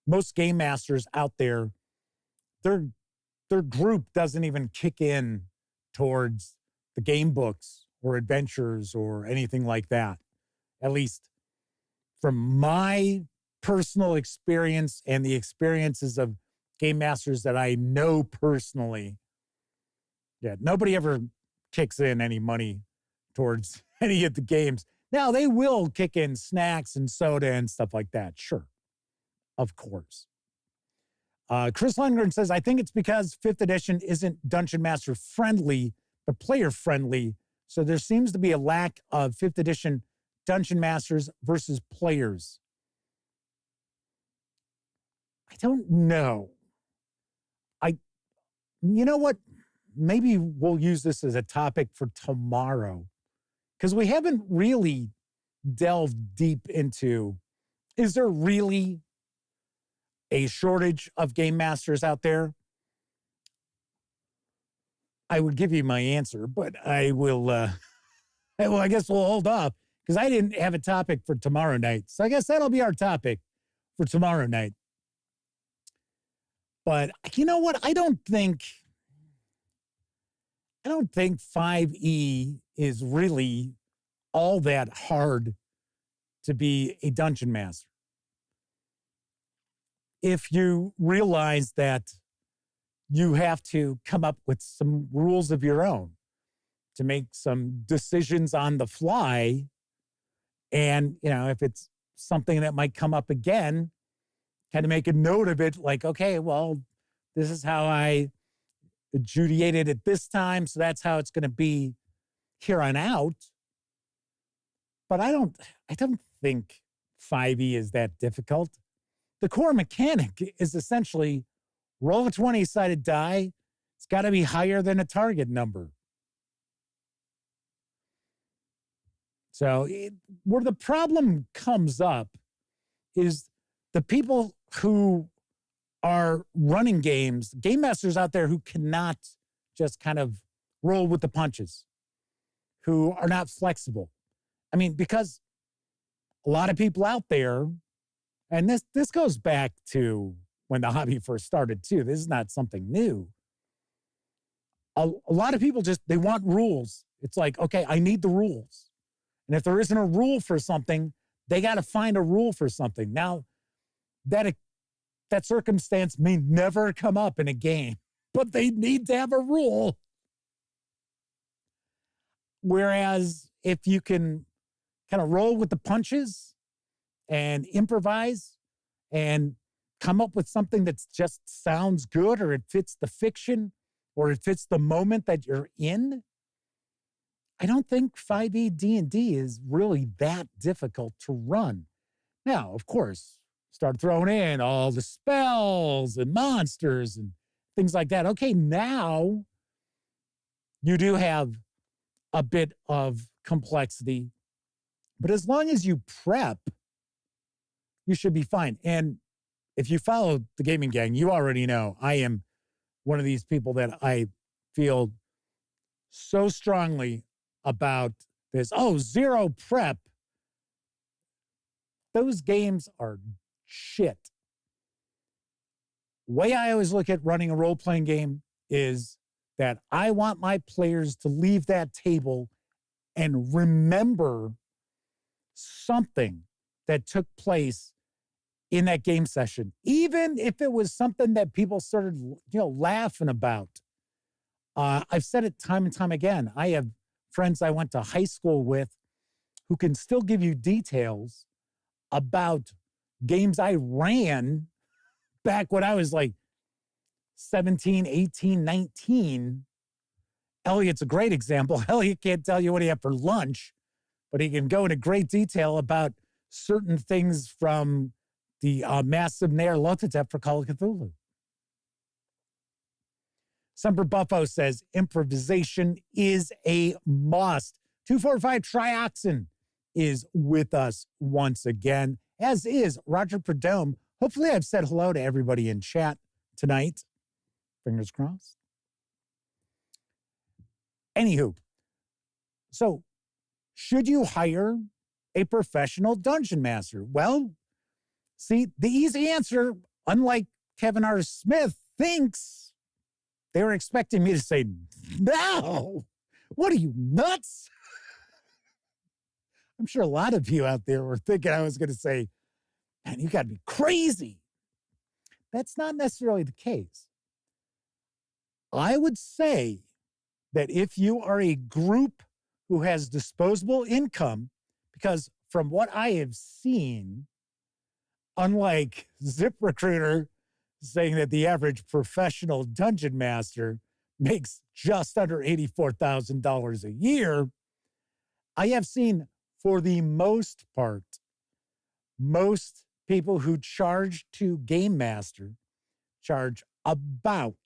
Most game masters out there, their group doesn't even kick in towards the game books or adventures or anything like that. At least from my personal experience and the experiences of game masters that I know personally, yeah, nobody ever kicks in any money towards any of the games. Now, they will kick in snacks and soda and stuff like that. Sure. Of course. Chris Lundgren says, I think it's because 5th edition isn't Dungeon Master friendly, but player friendly. So there seems to be a lack of 5th edition Dungeon Masters versus players. I don't know. You know what? Maybe we'll use this as a topic for tomorrow, because we haven't really delved deep into, is there really a shortage of game masters out there? I would give you my answer, but I guess we'll hold off, because I didn't have a topic for tomorrow night. So I guess that'll be our topic for tomorrow night. But you know what? I don't think 5e is really all that hard to be a dungeon master. If you realize that you have to come up with some rules of your own to make some decisions on the fly, and, if it's something that might come up again, kind of make a note of it, like, okay, well, This is how I adjudicated it this time, so that's how it's going to be here on out. But I don't think 5e is that difficult. The core mechanic is essentially roll a 20-sided die. It's got to be higher than a target number. So where the problem comes up is the people who are running games, game masters out there who cannot just kind of roll with the punches, who are not flexible. I mean, because a lot of people out there, and this goes back to when the hobby first started too. This is not something new. A lot of people they want rules. It's like, okay, I need the rules. And if there isn't a rule for something, they got to find a rule for something. Now, that circumstance may never come up in a game, but they need to have a rule. Whereas if you can kind of roll with the punches and improvise and come up with something that just sounds good, or it fits the fiction, or it fits the moment that you're in, I don't think 5e D&D is really that difficult to run. Now, of course, start throwing in all the spells and monsters and things like that. Okay, now you do have a bit of complexity, but as long as you prep, you should be fine. And if you follow the Gaming Gang, you already know I am one of these people that I feel so strongly about this. Oh, zero prep. Those games are shit. Way I always look at running a role-playing game is that I want my players to leave that table and remember something that took place in that game session, even if it was something that people started, laughing about. I've said it time and time again. I have friends I went to high school with who can still give you details about games I ran back when I was like 17, 18, 19. Elliot's a great example. Elliot can't tell you what he had for lunch, but he can go into great detail about certain things from the massive Nyarlathotep for Call of Cthulhu. Semper Buffo says, improvisation is a must. 245 Trioxin is with us once again, as is Roger Perdome. Hopefully I've said hello to everybody in chat tonight. Fingers crossed. Anywho, so should you hire a professional dungeon master? Well, see, the easy answer, unlike Kevin R. Smith thinks, they were expecting me to say, no, what are you, nuts? I'm sure a lot of you out there were thinking I was going to say, man, you got to be crazy. That's not necessarily the case. I would say that if you are a group who has disposable income, because from what I have seen, unlike ZipRecruiter saying that the average professional dungeon master makes just under $84,000 a year, I have seen, for the most part, most people who charge to game master charge about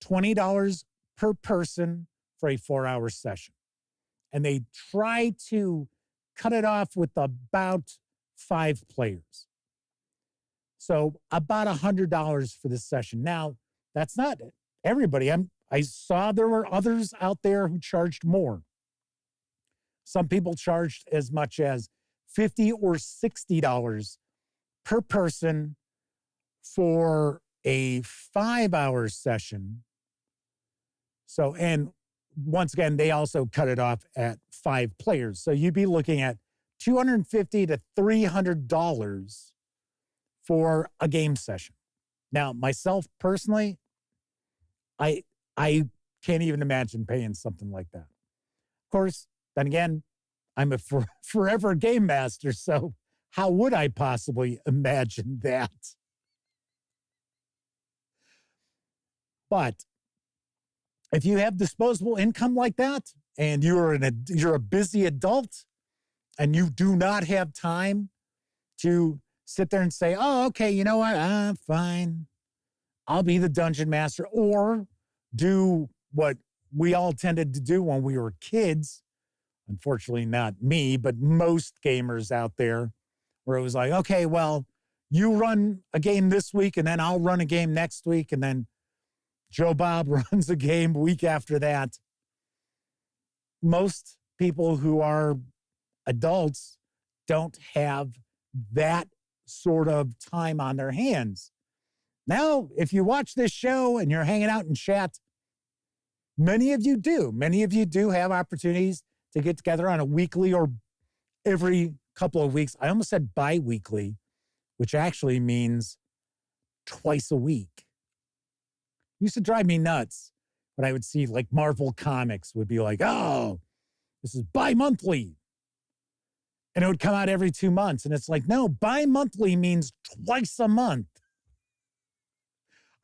$20 per person for a 4-hour session. And they try to cut it off with about 5 players. So about $100 for this session. Now, that's not everybody. I saw there were others out there who charged more. Some people charged as much as $50 or $60 per person for a 5-hour session. So, and once again, they also cut it off at 5 players. So you'd be looking at $250 to $300 for a game session. Now, myself personally, I can't even imagine paying something like that. Of course, then again, I'm a forever game master, so how would I possibly imagine that? But if you have disposable income like that and you're a busy adult and you do not have time to sit there and say, oh, okay, you know what? I'm fine. I'll be the dungeon master, or do what we all tended to do when we were kids. Unfortunately, not me, but most gamers out there, where it was like, okay, well, you run a game this week and then I'll run a game next week. And then Joe Bob runs a game week after that. Most people who are adults don't have that sort of time on their hands. Now, if you watch this show and you're hanging out in chat, many of you do. Many of you do have opportunities to get together on a weekly or every couple of weeks. I almost said bi-weekly, which actually means twice a week. Used to drive me nuts when I would see like Marvel Comics would be like, oh, this is bi-monthly. And it would come out every 2 months. And it's like, no, bi-monthly means twice a month.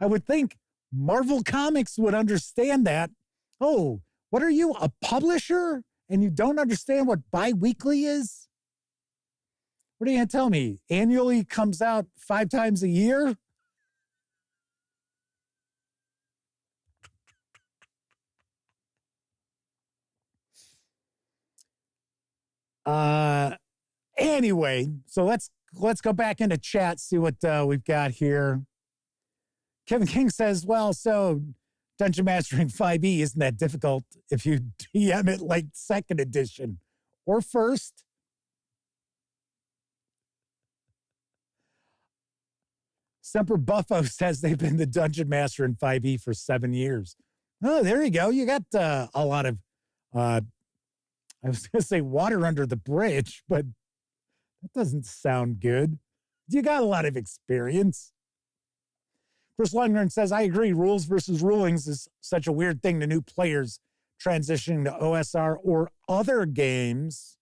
I would think Marvel Comics would understand that. Oh, what are you, a publisher? And you don't understand what bi-weekly is? What are you going to tell me? Annually comes out 5 times a year? Anyway, so let's go back into chat, see what we've got here. Kevin King says, well, so Dungeon Mastering 5e isn't that difficult if you DM it like 2nd edition or 1st. Semper Buffo says they've been the Dungeon Master in 5e for 7 years. Oh, there you go. You got a lot of, I was going to say water under the bridge, but that doesn't sound good. You got a lot of experience. Chris Lundgren says, I agree. Rules versus rulings is such a weird thing to new players transitioning to OSR or other games.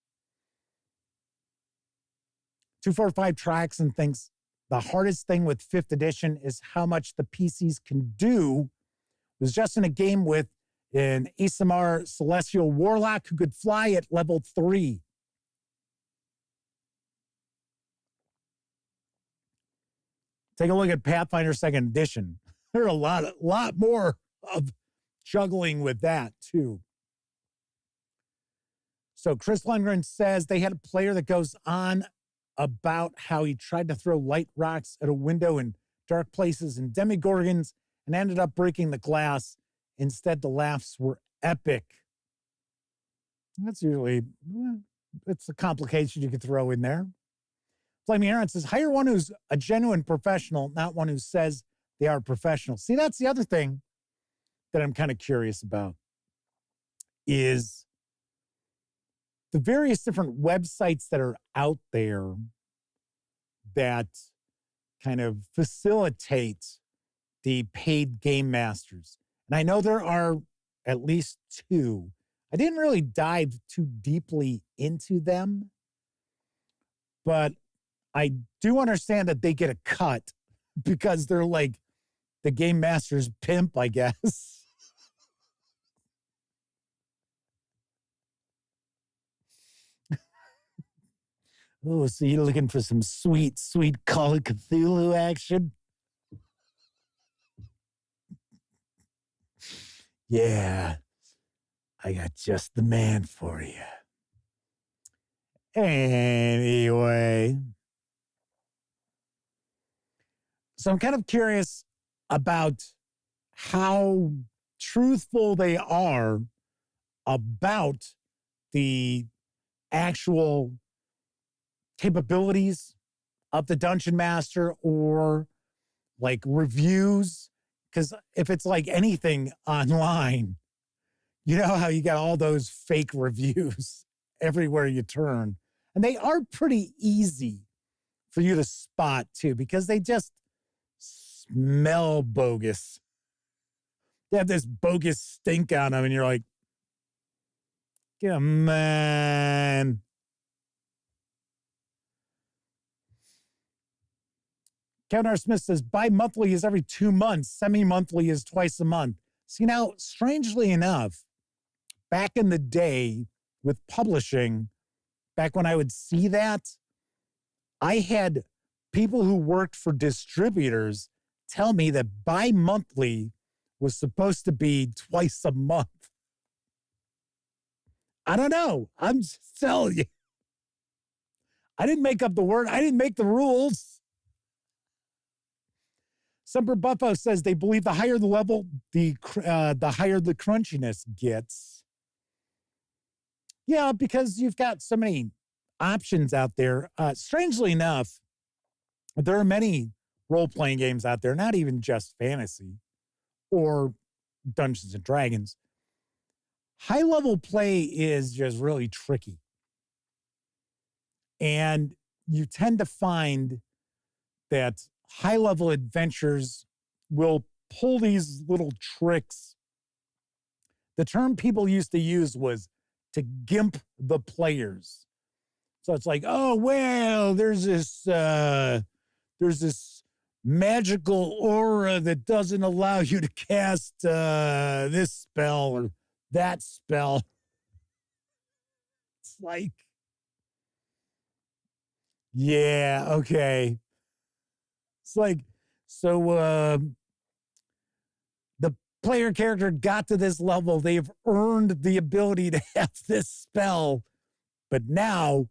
245 tracks and thinks the hardest thing with 5th edition is how much the PCs can do. It was just in a game with an ASMR Celestial Warlock who could fly at level 3. Take a look at Pathfinder 2nd edition. There are a lot more of juggling with that, too. So Chris Lundgren says they had a player that goes on about how he tried to throw light rocks at a window in dark places and demigorgons and ended up breaking the glass. Instead, the laughs were epic. That's usually, it's a complication you could throw in there. Flaming Aaron says, hire one who's a genuine professional, not one who says they are professional. See, that's the other thing that I'm kind of curious about is the various different websites that are out there that kind of facilitate the paid game masters. And I know there are at least 2. I didn't really dive too deeply into them, but I do understand that they get a cut because they're like the game master's pimp, I guess. Oh, so you're looking for some sweet, sweet Call of Cthulhu action? Yeah, I got just the man for you. Anyway. So I'm kind of curious about how truthful they are about the actual capabilities of the Dungeon Master or like reviews. Because if it's like anything online, you know how you got all those fake reviews everywhere you turn. And they are pretty easy for you to spot too, because they just smell bogus. They have this bogus stink on them, and you're like, come on. Kevin R. Smith says bi-monthly is every 2 months. Semi-monthly is twice a month. See, now, strangely enough, back in the day with publishing, back when I would see that, I had people who worked for distributors tell me that bi-monthly was supposed to be twice a month. I don't know. I'm just telling you. I didn't make up the word. I didn't make the rules. Semper Buffo says they believe the higher the level, the higher the crunchiness gets. Yeah, because you've got so many options out there. Strangely enough, there are many role-playing games out there, not even just fantasy or Dungeons and Dragons. High-level play is just really tricky. And you tend to find that high-level adventures will pull these little tricks. The term people used to use was to gimp the players. So it's like, oh, well, there's this magical aura that doesn't allow you to cast this spell or that spell. It's like, yeah, okay. It's like, so the player character got to this level. They've earned the ability to have this spell, but now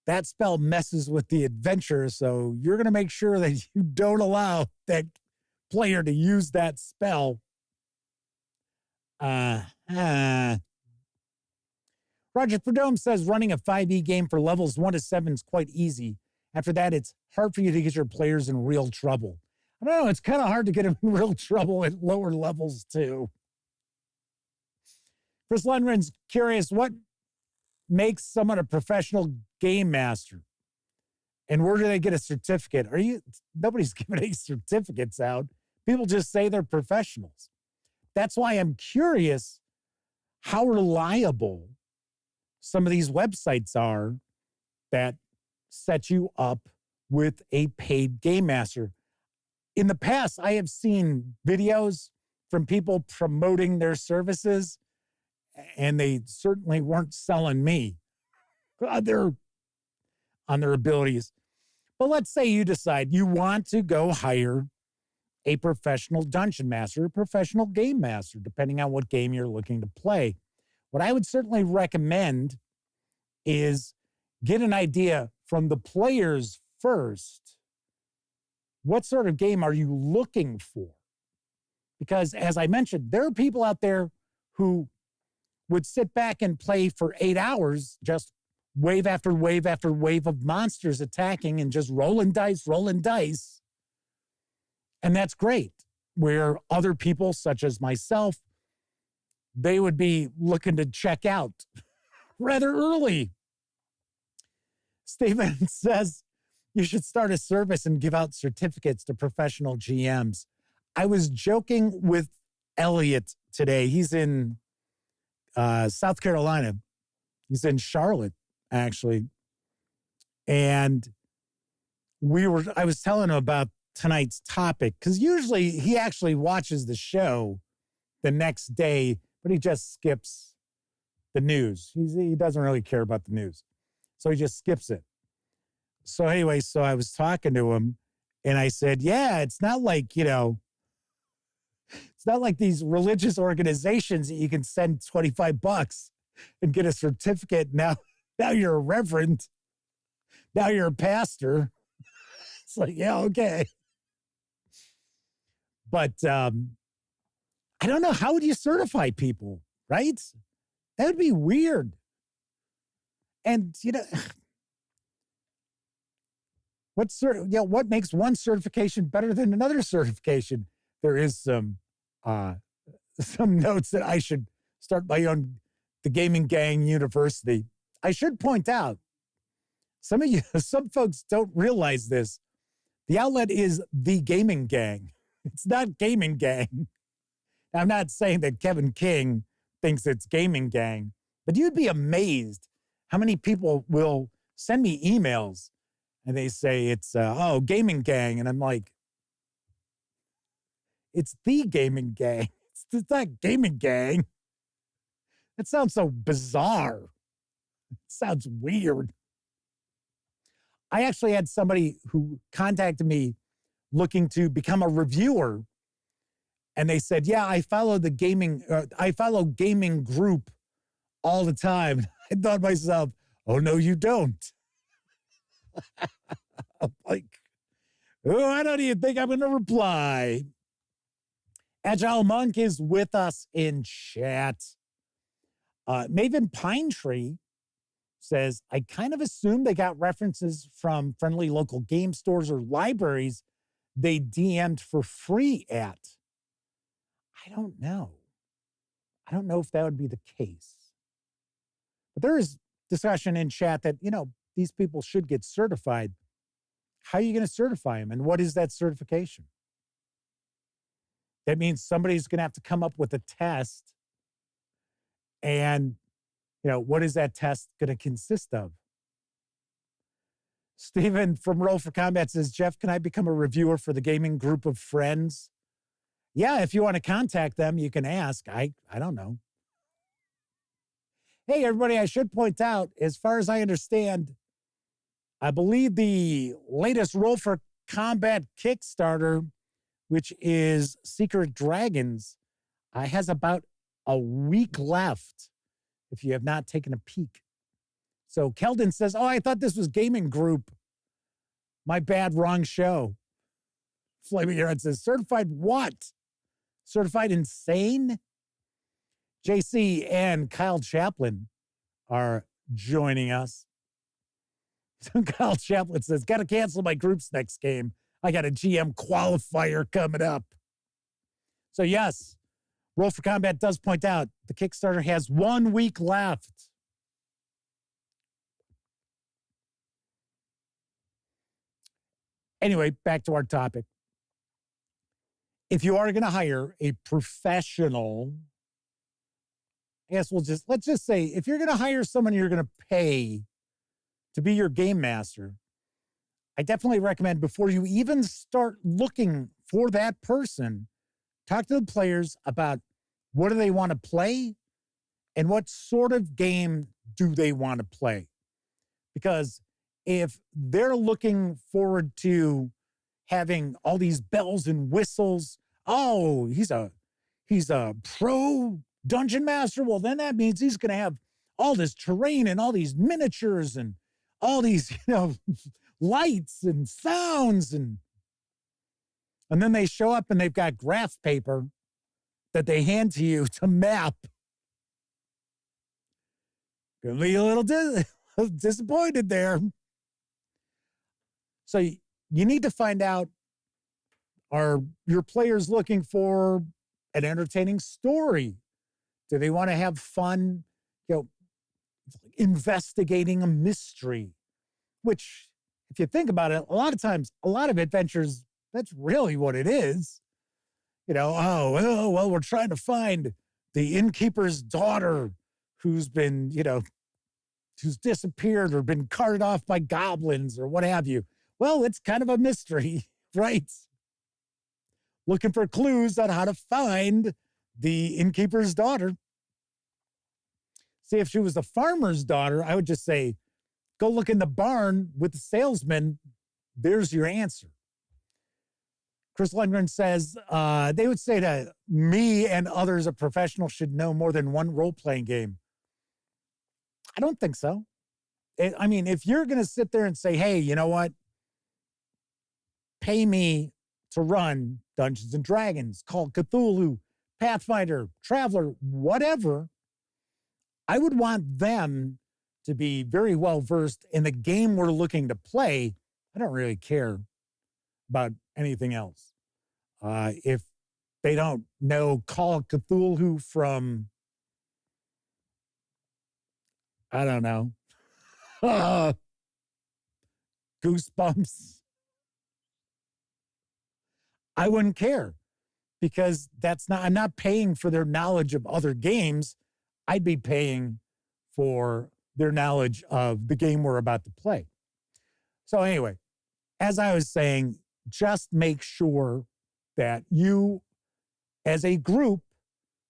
that spell messes with the adventure. So you're going to make sure that you don't allow that player to use that spell. Roger Perdome says running a 5e game for levels 1 to 7 is quite easy. After that, it's hard for you to get your players in real trouble. I don't know. It's kind of hard to get them in real trouble at lower levels, too. Chris Lundgren's curious, what makes someone a professional game master? And where do they get a certificate? Nobody's giving any certificates out. People just say they're professionals. That's why I'm curious how reliable some of these websites are that set you up with a paid game master. In the past, I have seen videos from people promoting their services, and they certainly weren't selling me on their abilities. But let's say you decide you want to go hire a professional dungeon master, a professional game master, depending on what game you're looking to play. What I would certainly recommend is get an idea from the players first. What sort of game are you looking for? Because as I mentioned, there are people out there who would sit back and play for 8 hours, just wave after wave after wave of monsters attacking and just rolling dice. And that's great. Where other people, such as myself, they would be looking to check out rather early. Stephen says you should start a service and give out certificates to professional GMs. I was joking with Elliot today. He's in South Carolina. He's in Charlotte, actually. And I was telling him about tonight's topic, because usually he actually watches the show the next day, but he just skips the news. He doesn't really care about the news. So he just skips it. So anyway, so I was talking to him and I said, yeah, it's not like, it's not like these religious organizations that you can send $25 and get a certificate. Now you're a reverend. Now you're a pastor. It's like, yeah, okay. But I don't know. How would you certify people, right? That would be weird. And, what makes one certification better than another certification? There is some notes that I should start my own, the Gaming Gang University. I should point out, some folks don't realize this. The outlet is the Gaming Gang. It's not Gaming Gang. I'm not saying that Kevin King thinks it's Gaming Gang, but you'd be amazed how many people will send me emails and they say it's, Gaming Gang. And I'm like, It's the gaming gang. It's not gaming gang. That sounds so bizarre. It sounds weird. I actually had somebody who contacted me looking to become a reviewer. And they said, yeah, I follow gaming group all the time. I thought to myself, oh, no, you don't. I'm like, oh, I don't even think I'm going to reply. Agile Monk is with us in chat. Maven Pine Tree says, I kind of assumed they got references from friendly local game stores or libraries they DM'd for free at. I don't know. I don't know if that would be the case. But there is discussion in chat that, these people should get certified. How are you going to certify them? And what is that certification? That means somebody's going to have to come up with a test. And, what is that test going to consist of? Stephen from Roll for Combat says, Jeff, can I become a reviewer for the gaming group of friends? Yeah, if you want to contact them, you can ask. I don't know. Hey, everybody, I should point out, as far as I understand, I believe the latest Roll for Combat Kickstarter, which is Secret Dragons, has about a week left if you have not taken a peek. So Keldon says, oh, I thought this was Gaming Group. My bad, wrong show. Flaming Aaron says, certified what? Certified insane? JC and Kyle Chaplin are joining us. Kyle Chaplin says, got to cancel my group's next game. I got a GM qualifier coming up. So yes, Roll for Combat does point out the Kickstarter has 1 week left. Anyway, back to our topic. If you are going to hire a professional, I guess let's just say, if you're going to hire someone you're going to pay to be your game master, I definitely recommend before you even start looking for that person, talk to the players about what do they want to play and what sort of game do they want to play. Because if they're looking forward to having all these bells and whistles, oh, he's a pro dungeon master, well, then that means he's going to have all this terrain and all these miniatures and all these, lights and sounds. And then they show up and they've got graph paper that they hand to you to map. Gonna be a little disappointed there. So you need to find out, are your players looking for an entertaining story? Do they want to have fun, investigating a mystery? Which, if you think about it, a lot of times, a lot of adventures, that's really what it is. We're trying to find the innkeeper's daughter who's been, who's disappeared or been carted off by goblins or what have you. Well, it's kind of a mystery, right? Looking for clues on how to find the innkeeper's daughter. See, if she was the farmer's daughter, I would just say, go look in the barn with the salesman. There's your answer. Chris Lundgren says, they would say to me and others, a professional should know more than one role-playing game. I don't think so. If you're going to sit there and say, hey, you know what? Pay me to run Dungeons and Dragons, Call of Cthulhu, Pathfinder, Traveler, whatever, I would want them to be very well versed in the game we're looking to play. I don't really care about anything else. If they don't know Call of Cthulhu from, I don't know, Goosebumps, I wouldn't care, because I'm not paying for their knowledge of other games. I'd be paying for their knowledge of the game we're about to play. So anyway, as I was saying, just make sure that you as a group,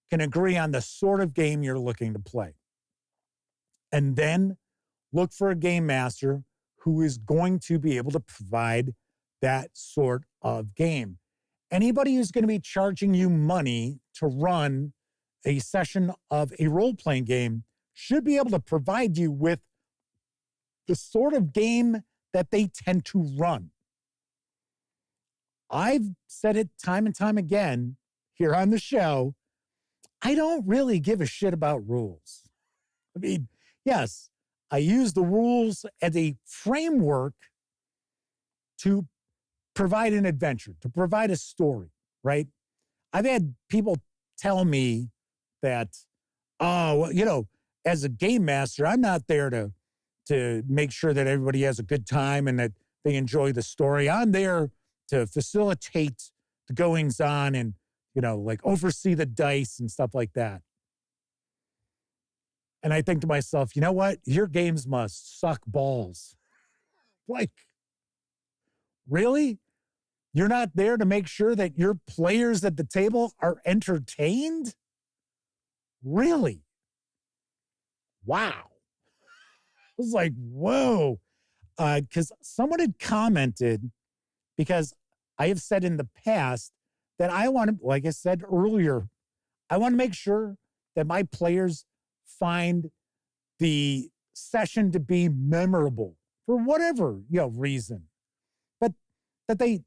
can agree on the sort of game you're looking to play. And then look for a game master who is going to be able to provide that sort of game. Anybody who's going to be charging you money to run a session of a role-playing game should be able to provide you with the sort of game that they tend to run. I've said it time and time again here on the show, I don't really give a shit about rules. I mean, yes, I use the rules as a framework to provide an adventure, to provide a story, right? I've had people tell me that, oh, well, you know, as a game master, I'm not there to make sure that everybody has a good time and that they enjoy the story. I'm there to facilitate the goings on and, you know, like oversee the dice and stuff like that. And I think to myself, you know what? Your games must suck balls. Like, really? You're not there to make sure that your players at the table are entertained? Really? Wow. I was like, whoa. Because someone had commented, because I have said in the past that I want to, like I said earlier, I want to make sure that my players find the session to be memorable for whatever, you know, reason. But that they,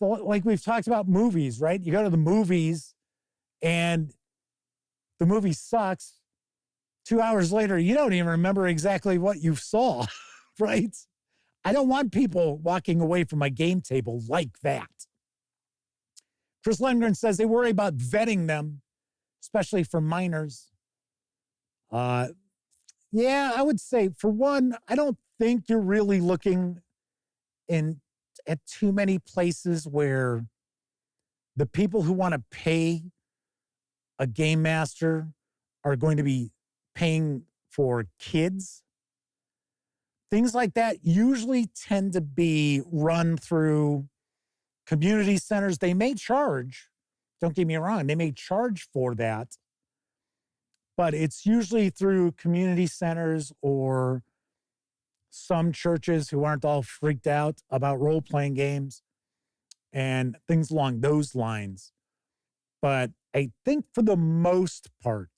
like we've talked about movies, right? You go to the movies and the movie sucks. 2 hours later, you don't even remember exactly what you saw, right? I don't want people walking away from my game table like that. Chris Lundgren says they worry about vetting them, especially for minors. Yeah, I would say, for one, I don't think you're really looking at too many places where the people who want to pay a game master are going to be paying for kids. Things like that usually tend to be run through community centers. They may charge, don't get me wrong, they may charge for that, but it's usually through community centers or some churches who aren't all freaked out about role-playing games and things along those lines. But I think for the most part,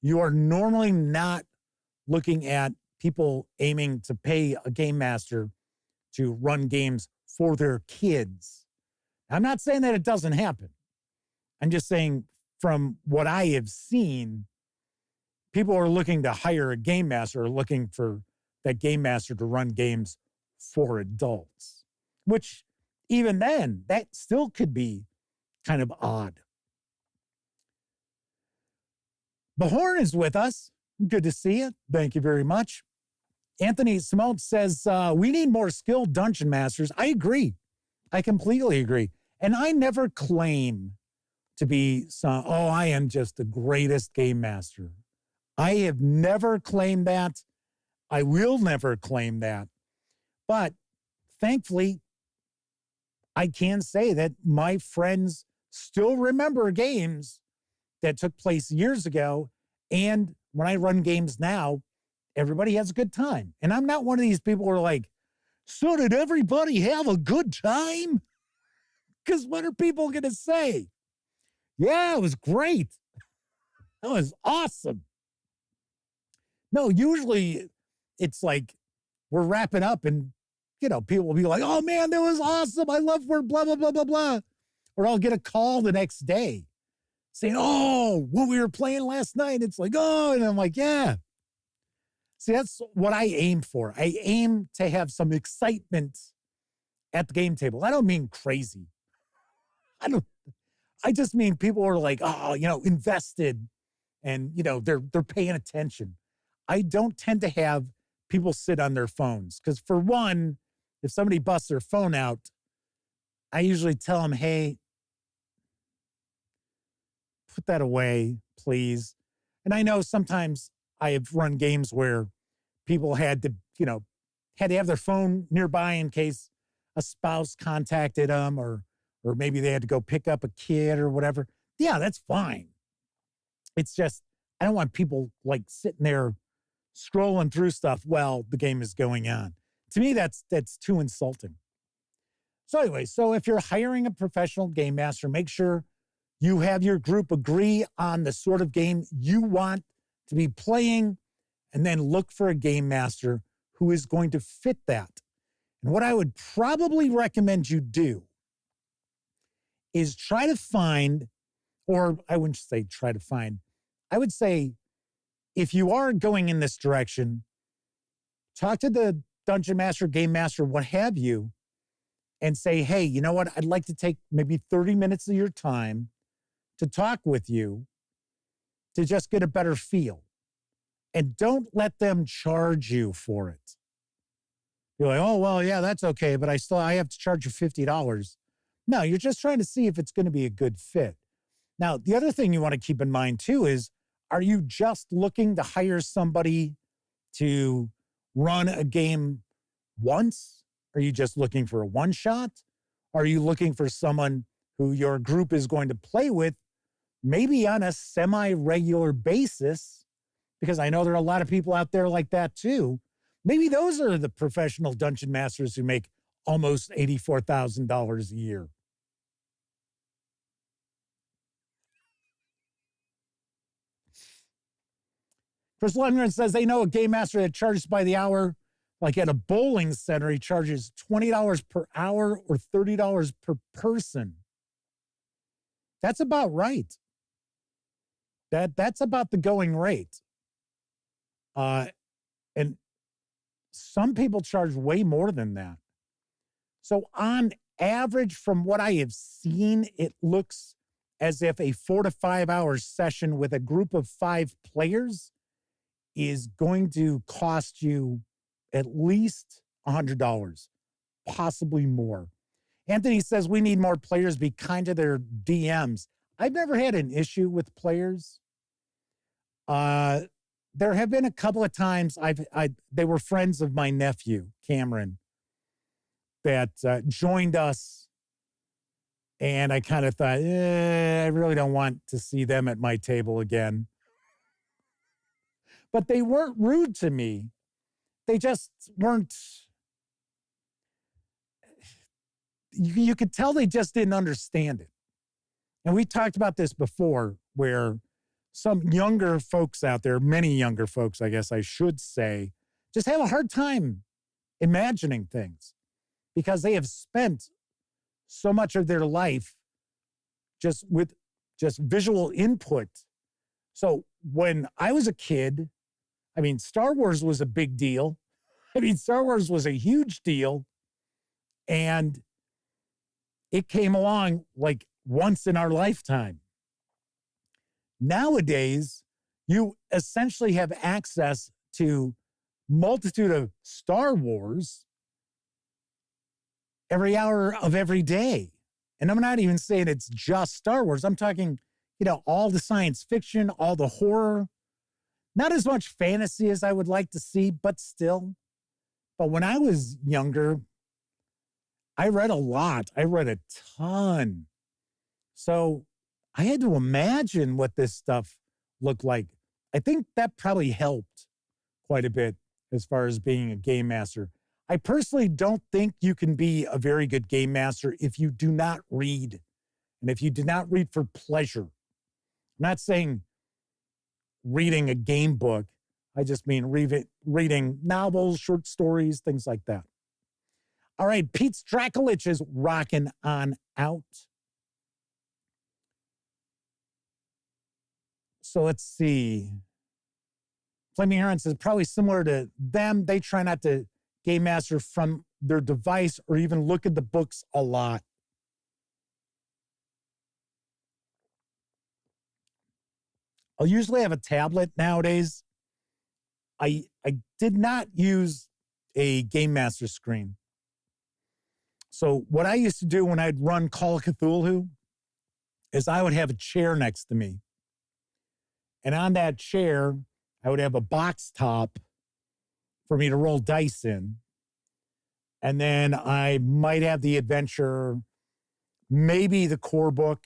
you are normally not looking at people aiming to pay a game master to run games for their kids. I'm not saying that it doesn't happen. I'm just saying from what I have seen, people are looking to hire a game master or looking for that game master to run games for adults, which even then, that still could be kind of odd. Bahorn is with us. Good to see you. Thank you very much. Anthony Simone says, we need more skilled dungeon masters. I agree. I completely agree. And I never claim to be I am just the greatest game master. I have never claimed that. I will never claim that. But thankfully, I can say that my friends still remember games that took place years ago. And when I run games now, everybody has a good time. And I'm not one of these people who are like, so did everybody have a good time? Because what are people going to say? Yeah, it was great. That was awesome. No, usually it's like we're wrapping up and, you know, people will be like, oh man, that was awesome. I love where blah, blah, blah, blah, blah. Or I'll get a call the next day saying, oh, what we were playing last night. It's like, oh, and I'm like, yeah. See, that's what I aim for. I aim to have some excitement at the game table. I don't mean crazy. I just mean people are like, oh, you know, invested and, you know, they're paying attention. I don't tend to have people sit on their phones because, for one, if somebody busts their phone out, I usually tell them, hey, put that away, please. And I know sometimes I have run games where people had to, you know, had to have their phone nearby in case a spouse contacted them or maybe they had to go pick up a kid or whatever. yeah, that's fine. It's just, I don't want people like sitting there scrolling through stuff while the game is going on. To me, that's too insulting. So anyway, so if you're hiring a professional game master, make sure you have your group agree on the sort of game you want to be playing, and then look for a game master who is going to fit that. And what I would probably recommend you do is try to find, or I wouldn't say try to find, I would say if you are going in this direction, talk to the dungeon master, game master, what have you, and say, hey, you know what? I'd like to take maybe 30 minutes of your time to talk with you to just get a better feel. And don't let them charge you for it. You're like, oh, well, yeah, that's okay, but I have to charge you $50. No, you're just trying to see if it's going to be a good fit. Now, the other thing you want to keep in mind too is, are you just looking to hire somebody to run a game once? Are you just looking for a one shot? Are you looking for someone who your group is going to play with maybe on a semi-regular basis? Because I know there are a lot of people out there like that too. Maybe those are the professional dungeon masters who make almost $84,000 a year. Chris Lundgren says they know a game master that charges by the hour. Like at a bowling center, he charges $20 per hour or $30 per person. That's about right. That's about the going rate. And some people charge way more than that. So on average, from what I have seen, it looks as if a 4 to 5 hour session with a group of 5 players is going to cost you at least $100, possibly more. Anthony says we need more players be kind to their DMs. I've never had an issue with players. There have been a couple of times they were friends of my nephew, Cameron, that joined us. And I kind of thought, I really don't want to see them at my table again. But they weren't rude to me. They just weren't. You could tell they just didn't understand it. And we talked about this before, where some younger folks out there, many younger folks, I guess I should say, just have a hard time imagining things because they have spent so much of their life just with just visual input. So when I was a kid, I mean, Star Wars was a big deal. I mean, Star Wars was a huge deal. And it came along like once in our lifetime. Nowadays, you essentially have access to multitude of Star Wars every hour of every day. And I'm not even saying it's just Star Wars. I'm talking, all the science fiction, all the horror. Not as much fantasy as I would like to see, but still. But when I was younger, I read a lot. I read a ton. So I had to imagine what this stuff looked like. I think that probably helped quite a bit as far as being a game master. I personally don't think you can be a very good game master if you do not read, and if you do not read for pleasure. I'm not saying reading a game book. I just mean reading novels, short stories, things like that. All right, Pete Strakulich is rocking on out. So let's see. Flaming Heron says probably similar to them. They try not to game master from their device or even look at the books a lot. I'll usually have a tablet nowadays. I did not use a Game Master screen. So what I used to do when I'd run Call of Cthulhu is I would have a chair next to me. And on that chair, I would have a box top for me to roll dice in. And then I might have the adventure, maybe the core book.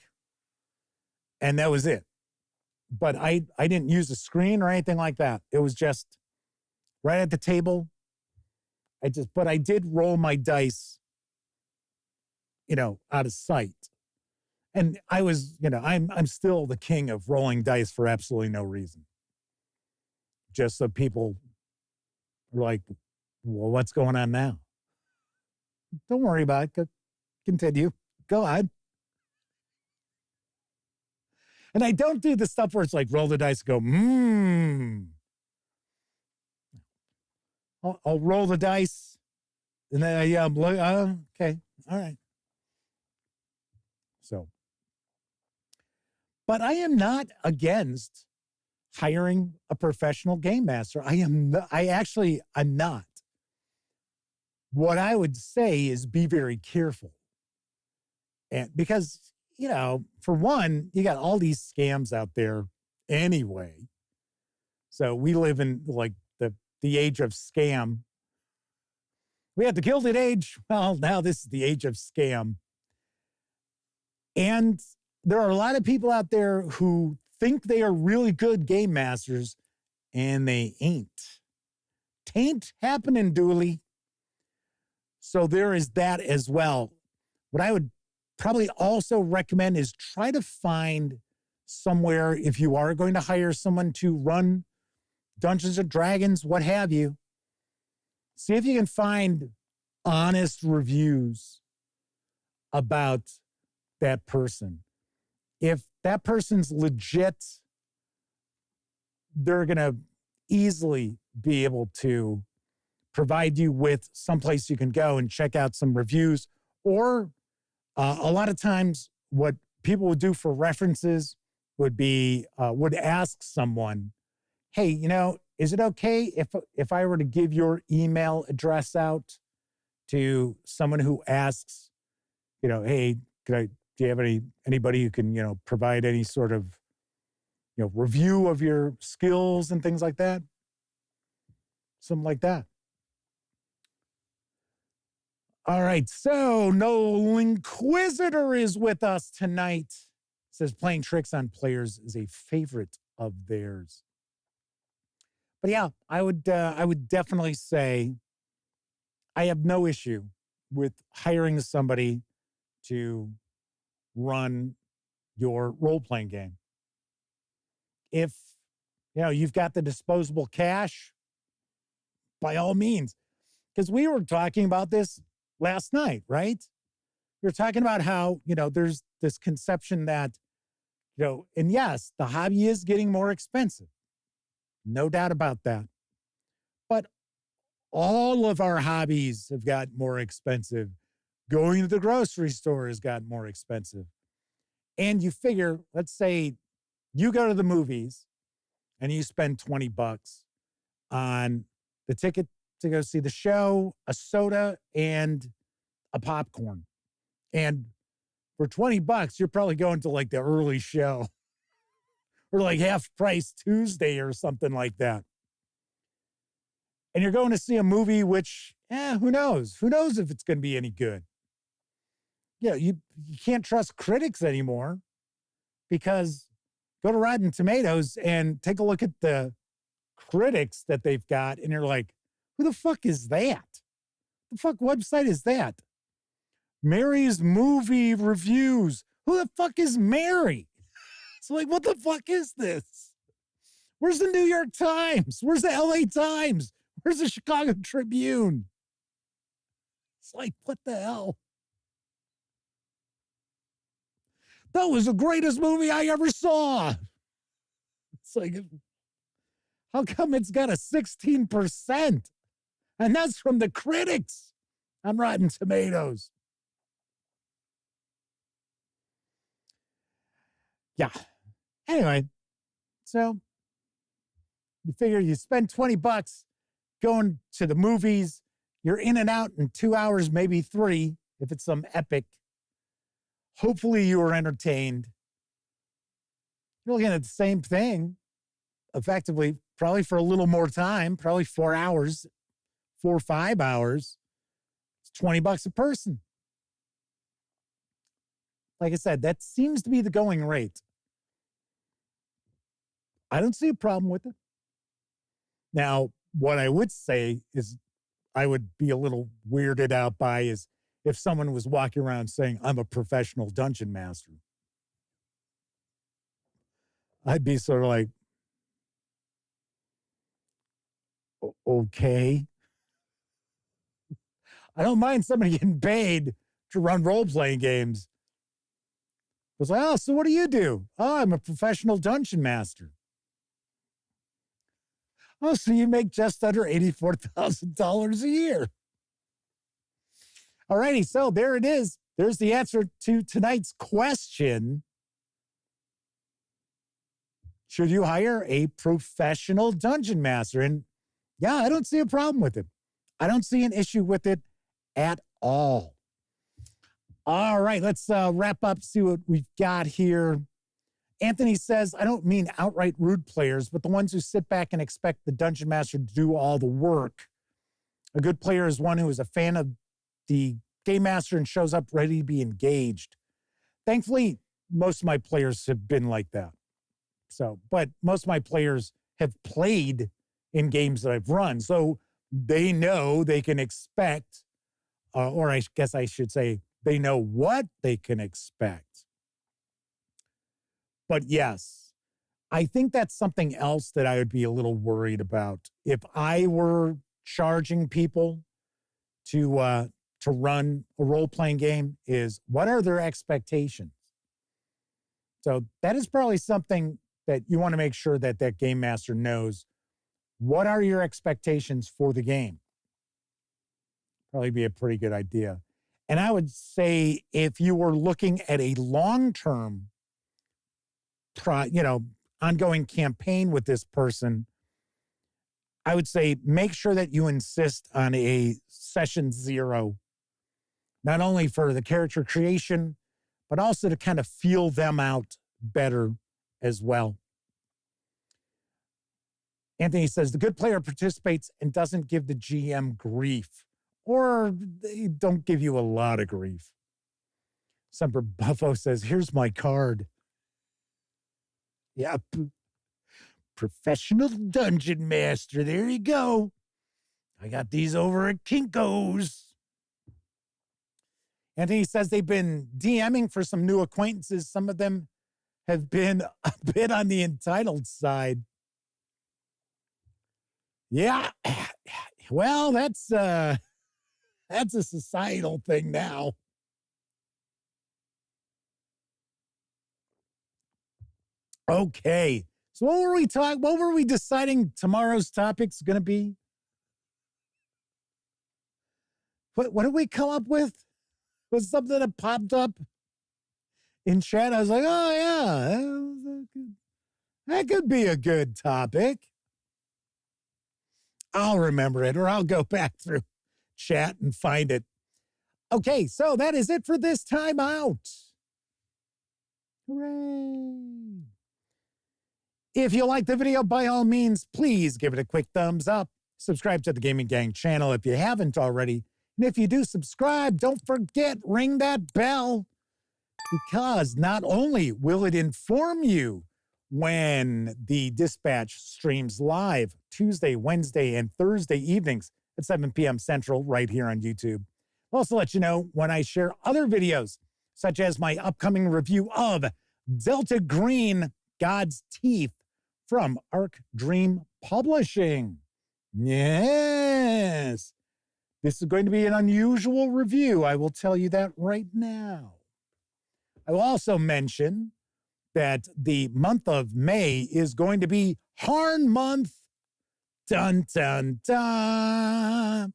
And that was it. But I didn't use a screen or anything like that. It was just right at the table. But I did roll my dice, out of sight. And I was, I'm still the king of rolling dice for absolutely no reason. Just so people are like, well, what's going on now? Don't worry about it. Continue. Go on. And I don't do the stuff where it's like roll the dice and go, I'll roll the dice. And then I'm like, okay, all right. So, but I am not against hiring a professional game master. I'm not. What I would say is be very careful. And because, for one, you got all these scams out there anyway. So we live in like the age of scam. We had the Gilded Age. Well, now this is the age of scam. And there are a lot of people out there who think they are really good game masters, and they ain't. Tain't happening, Dooley. So there is that as well. What I would probably also recommend is try to find somewhere, if you are going to hire someone to run Dungeons and Dragons, what have you, see if you can find honest reviews about that person. If that person's legit, they're going to easily be able to provide you with someplace you can go and check out some reviews. Or a lot of times what people would do for references would be, would ask someone, hey, is it okay if I were to give your email address out to someone who asks, hey, do you have anybody who can, provide any sort of, review of your skills and things like that? Something like that. All right, so Noel Inquisitor is with us tonight. Says playing tricks on players is a favorite of theirs. But yeah, I would definitely say I have no issue with hiring somebody to run your role-playing game. If, you've got the disposable cash, by all means. Because we were talking about this last night, right? We were talking about how, there's this conception that, and yes, the hobby is getting more expensive. No doubt about that. But all of our hobbies have got more expensive. Going to the grocery store has got more expensive. And you figure, let's say you go to the movies and you spend $20 on the ticket to go see the show, a soda, and a popcorn. And for $20, you're probably going to like the early show or like half price Tuesday or something like that. And you're going to see a movie which, who knows? Who knows if it's going to be any good? You can't trust critics anymore, because go to Rotten Tomatoes and take a look at the critics that they've got, and you're like, who the fuck is that? The fuck website is that? Mary's Movie Reviews. Who the fuck is Mary? It's like, what the fuck is this? Where's the New York Times? Where's the LA Times? Where's the Chicago Tribune? It's like, what the hell? That was the greatest movie I ever saw. It's like, how come it's got a 16%? And that's from the critics on Rotten Tomatoes. Yeah. Anyway, so you figure you spend $20 going to the movies. You're in and out in 2 hours, maybe 3, if it's some epic. Hopefully you were entertained. You're looking at the same thing, effectively, probably for a little more time, probably 4 hours, 4 or 5 hours. It's $20 a person. Like I said, that seems to be the going rate. I don't see a problem with it. Now, what I would say is I would be a little weirded out by is if someone was walking around saying, I'm a professional dungeon master. I'd be sort of like, okay. I don't mind somebody getting paid to run role-playing games. I was like, oh, so what do you do? Oh, I'm a professional dungeon master. Oh, so you make just under $84,000 a year. All righty, so there it is. There's the answer to tonight's question. Should you hire a professional dungeon master? And yeah, I don't see a problem with it. I don't see an issue with it at all. All right, let's wrap up, see what we've got here. Anthony says, I don't mean outright rude players, but the ones who sit back and expect the dungeon master to do all the work. A good player is one who is a fan of the game master and shows up ready to be engaged. Thankfully, most of my players have been like that. But most of my players have played in games that I've run, so they know they can expect, or I guess I should say, they know what they can expect. But yes, I think that's something else that I would be a little worried about. If I were charging people to run a role-playing game, is what are their expectations? So that is probably something that you want to make sure that that game master knows. What are your expectations for the game? Probably be a pretty good idea. And I would say if you were looking at a long-term, ongoing campaign with this person, I would say make sure that you insist on a session 0, not only for the character creation, but also to kind of feel them out better as well. Anthony says, the good player participates and doesn't give the GM grief, or they don't give you a lot of grief. Semper Buffo says, here's my card. Yep. Professional dungeon master. There you go. I got these over at Kinko's. Anthony says they've been DMing for some new acquaintances. Some of them have been a bit on the entitled side. Yeah. Well, that's a societal thing now. Okay. So what were we deciding tomorrow's topic's going to be? What did we come up with? Was something that popped up in chat? I was like, oh yeah, that could be a good topic. I'll remember it, or I'll go back through chat and find it. Okay, so that is it for this time out. Hooray. If you like the video, by all means, please give it a quick thumbs up. Subscribe to the Gaming Gang channel if you haven't already. And if you do subscribe, don't forget, ring that bell, because not only will it inform you when the Dispatch streams live Tuesday, Wednesday, and Thursday evenings at 7 p.m. Central right here on YouTube. I'll also let you know when I share other videos, such as my upcoming review of Delta Green, God's Teeth from Arc Dream Publishing. Yes. This is going to be an unusual review. I will tell you that right now. I will also mention that the month of May is going to be Harn Month. Dun, dun, dun.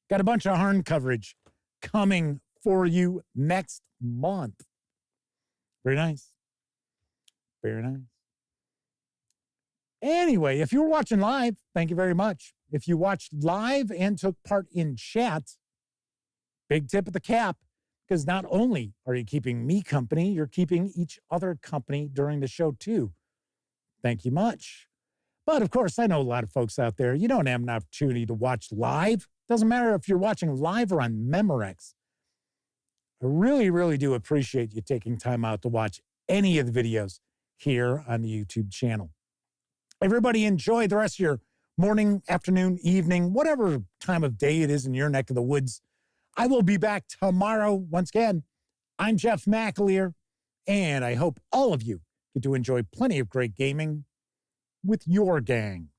Got a bunch of Harn coverage coming for you next month. Very nice. Very nice. Anyway, if you were watching live, thank you very much. If you watched live and took part in chat, big tip of the cap, because not only are you keeping me company, you're keeping each other company during the show too. Thank you much. But of course, I know a lot of folks out there, you don't have an opportunity to watch live. Doesn't matter if you're watching live or on Memorex. I really, really do appreciate you taking time out to watch any of the videos here on the YouTube channel. Everybody enjoy the rest of your morning, afternoon, evening, whatever time of day it is in your neck of the woods. I will be back tomorrow. Once again, I'm Jeff McAleer, and I hope all of you get to enjoy plenty of great gaming with your gang.